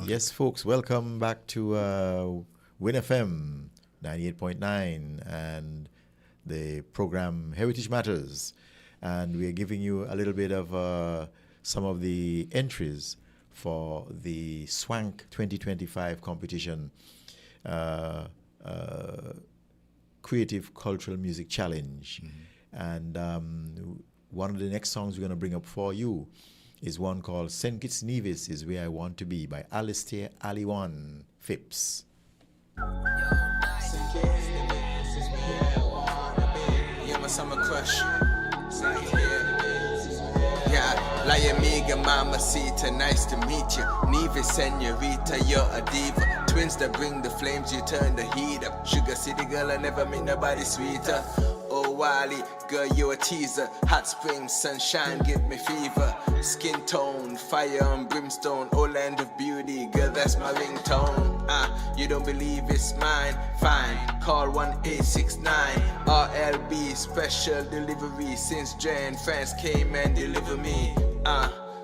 Yes, folks, welcome back to WinFM 98.9 and the program Heritage Matters. And we are giving you a little bit of some of the entries for the Swank 2025 competition, Creative Cultural Music Challenge. And one of the next songs we're going to bring up for you is one called St. Kitts Nevis is Where I Want to Be by Alistair Aliwan Phipps. Yeah, my summer crush. Yeah, La Amiga, Mamacita, nice to meet you. Nevis, senorita, you're a diva. Twins that bring the flames, you turn the heat up. Sugar City girl, I never met nobody sweeter. Oh, Wally, girl, you're a teaser. Hot spring, sunshine, give me fever. Skin tone, fire and brimstone. Oh, land of beauty, girl, that's my ringtone. You don't believe it's mine? Fine, call 1869. RLB, special delivery. Since Jan France came and deliver me.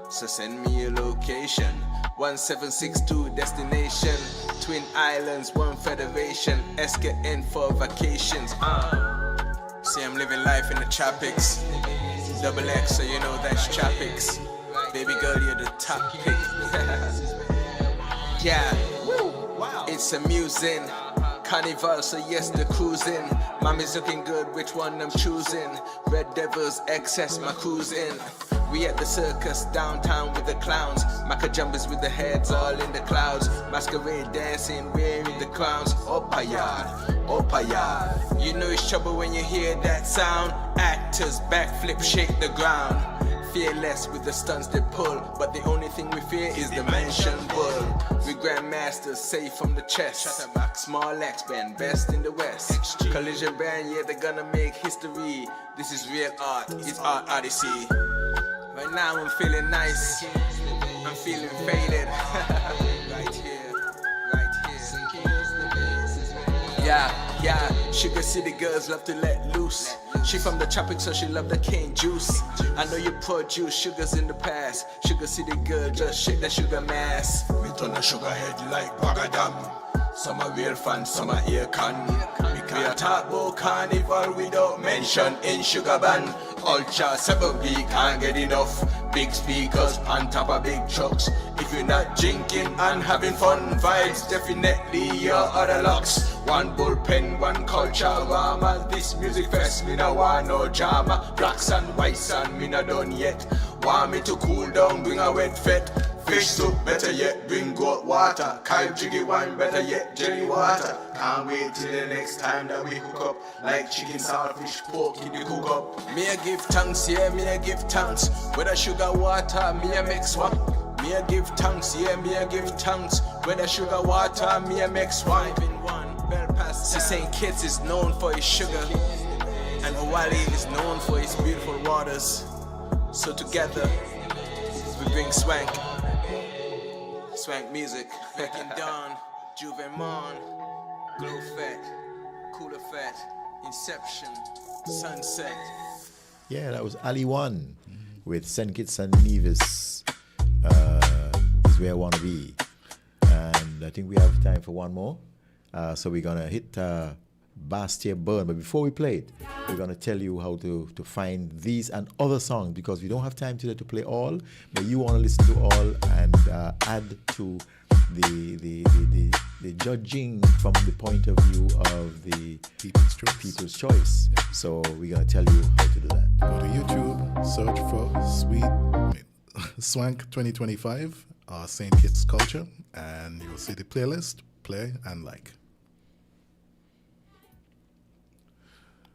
So send me your location. 1762 destination. Twin Islands, one federation. SKN for vacations. See, I'm living life in the tropics. Double X, so you know that's tropics. Baby girl, you're the top pick. Yeah, it's amusing. Carnival, so yes, the cruising. Mommy's looking good, which one I'm choosing? Red Devils, excess, my cruising. We at the circus, downtown with the clowns. Maca jumpers with the heads all in the clouds. Masquerade dancing, wearing the crowns. Opaya. You know it's trouble when you hear that sound. Actors, backflip, shake the ground. Fearless with the stunts they pull, but the only thing we fear is the mansion bull. We grandmasters, safe from the chest. Small X band, best in the West. Collision band, yeah, they're gonna make history. This is real art, it's art odyssey. Right now I'm feeling nice, I'm feeling faded. Right here. Yeah, Sugar City girls love to let loose. She from the tropics, so she love the cane juice. I know you produce sugars in the past. Sugar City girl, just shake that sugar mass. We turn the sugar head like Bagadam. Some are real fun, some are ear con. We can't talk about carnival without mention in sugar band. Ultra 7B can't get enough. Big speakers on top of big trucks. If you're not drinking and having fun vibes, definitely you're out of lucks. One bullpen, one culture rama. This music fest, me no want no drama. Blacks and whites and me not done yet. Want me to cool down, bring a wet fet. Fish soup, better yet, bring goat water. Kyle jiggy wine, better yet, jelly water. Can't wait till the next time that we hook up. Like chicken, saltfish, pork in the cook up. Me a give thanks, yeah, me a give thanks. Whether sugar, water, me a mix one. Me a give thanks, yeah, me a give thanks. Whether sugar, water, me a mix one. See, St. Kitts is known for his sugar, and Hawaii is known for its beautiful waters. So together, we bring swank music. Breaking Dawn, Juve Mon, Glow Fat, Cooler Fat, Inception, Sunset. Yeah, that was Ali One with St. Kitts and Nevis. Is where I want to be. And I think we have time for one more. So we're going to hit Bastille Burn. But before we play it, we're going to tell you how to find these and other songs, because we don't have time today to play all, but you want to listen to all and add to the judging from the point of view of the people's choice. So we're going to tell you how to do that. Go to YouTube, search for Swank 2025 or St. Kitts Culture, and you'll see the playlist. Play and like.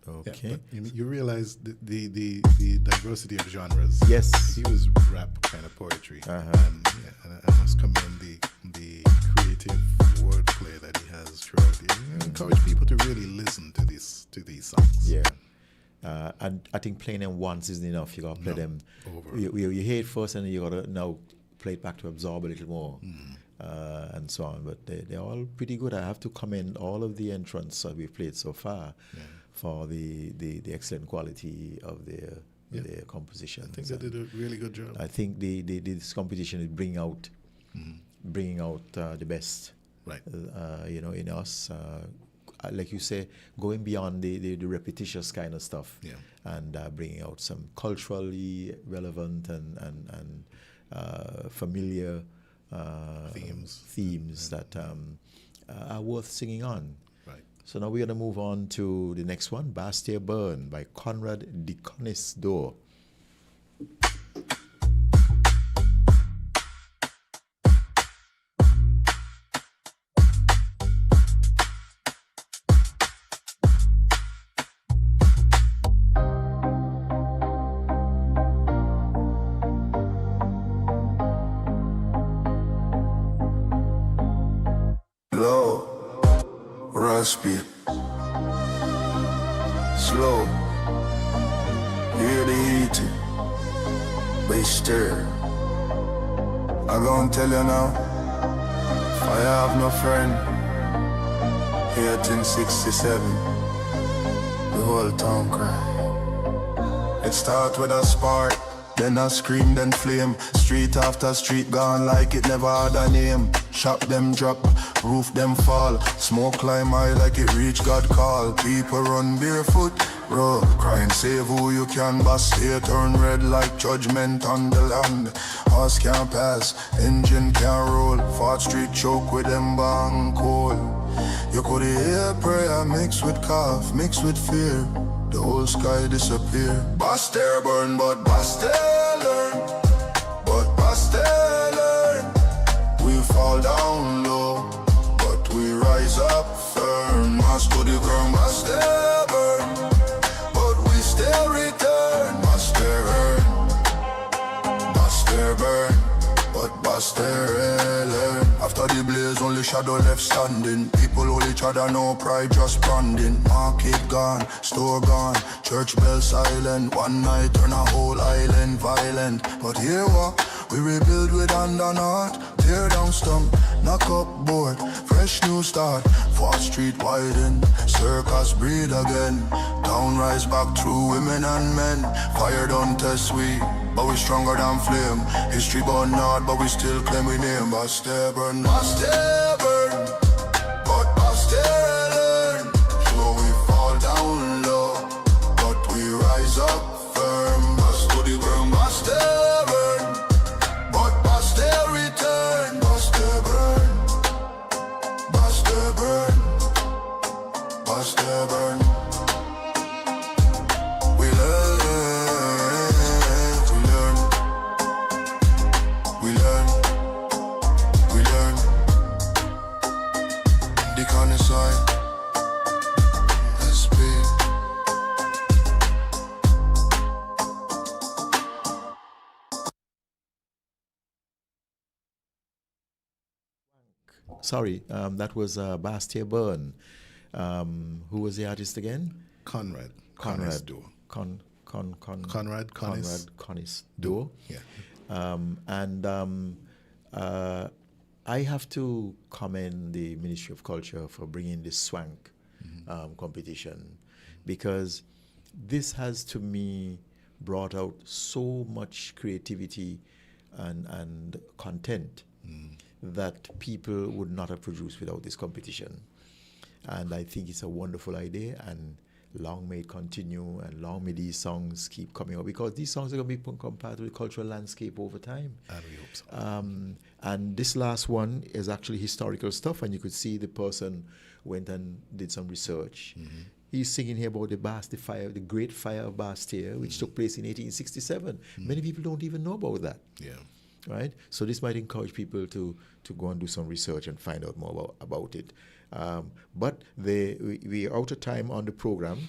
Okay. Yeah, you realize the diversity of genres. Yes. He was rap kind of poetry. And must commend the creative wordplay that he has throughout the year. I encourage people to really listen to these songs. Yeah. And I think playing them once isn't enough. You got to play them over. You hear it first, and you got to now play it back to absorb a little more. And so on, but they're all pretty good. I have to commend all of the entrants that we've played so far for the excellent quality of their compositions. I think they did a really good job. I think this competition is bringing out the best, right? In us. Like you say, going beyond the repetitious kind of stuff, and bringing out some culturally relevant and familiar themes that are worth singing on. Right. So now we're going to move on to the next one, Bastille Burn by Conrad de Conisdor. Speed. Slow. You hear the heating, but it's stir. I gon' tell you now, if I have no friend, 1867, the whole town cry. It start with a spark, then a scream, then flame. Street after street gone like it never had a name. Shop them drop, roof them fall. Smoke climb high like it reach God call. People run barefoot, bro. Crying save who you can, but stay turn red like judgment on the land. Horse can't pass, engine can't roll. 4th Street choke with them bang cold. You could hear prayer mixed with cough, mixed with fear. The whole sky disappear. Bastille burn, but Bastille learn. But Bastille learn. We fall down low, but we rise up firm. Mass to the ground, Bastille burn. But we still return. Bastille burn. Bastille burn. But Bastille learn. After the blaze, only shadow left standing. People hold each other, no pride, just branding. Market gone, store gone, church bell silent. One night turn a whole island violent. But here what? We rebuild with hand on heart. Tear down stump, knock up board. Fresh new start, 4th Street widen. Circus breed again. Town rise back through women and men. Fire don't test we, but we stronger than flame. History born not, but we still claim we name. Bastille burn, Bastille burn. But Bastille learn. So we fall down low, but we rise up firm. Bust to the ground, Bastille burn. But Bastille return. Bastille burn. Bastille burn. Bastille burn. We learn. We learn. We learn. sorry, that was Bastia Byrne. Who was the artist again? Conrad. Conrad. Duo. Conrad Connis Duo. Yeah. I have to commend the Ministry of Culture for bringing this swank competition, because this has, to me, brought out so much creativity and content that people would not have produced without this competition. And I think it's a wonderful idea, and long may it continue, and long may these songs keep coming out, because these songs are going to be compared to the cultural landscape over time. And we hope so. And this last one is actually historical stuff, and you could see the person went and did some research. He's singing here about the Great Fire of Bastia, which took place in 1867. Many people don't even know about that. Yeah. Right? So this might encourage people to go and do some research and find out more about it. But we are out of time on the program.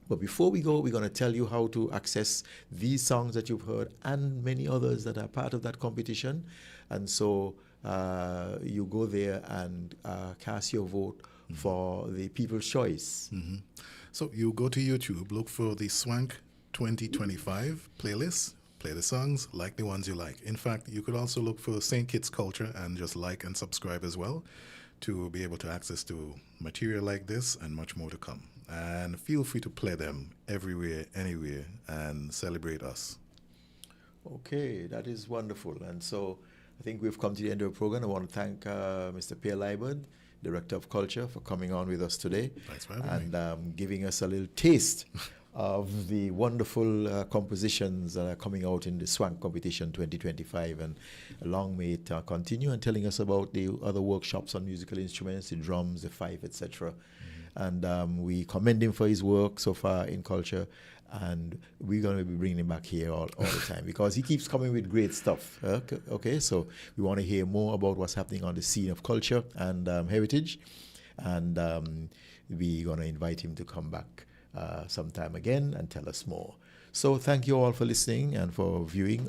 But before we go, we're going to tell you how to access these songs that you've heard and many others that are part of that competition. And so you go there and cast your vote for the People's Choice. So you go to YouTube, look for the Swank 2025 playlist, play the songs, like the ones you like. In fact, you could also look for St. Kitts Culture and just like and subscribe as well to be able to access to material like this and much more to come. And feel free to play them everywhere, anywhere, and celebrate us. Okay, that is wonderful. And so I think we've come to the end of the program. I want to thank Mr. Pierre Liebert, Director of Culture, for coming on with us today. Thanks for having me. And giving us a little taste of the wonderful compositions that are coming out in the Swank Competition 2025. And long may it continue, and telling us about the other workshops on musical instruments, the drums, the fife, etc. And we commend him for his work so far in culture. And we're going to be bringing him back here all the time, because he keeps coming with great stuff. Okay, so we want to hear more about what's happening on the scene of culture and heritage. And we're going to invite him to come back sometime again and tell us more. So thank you all for listening and for viewing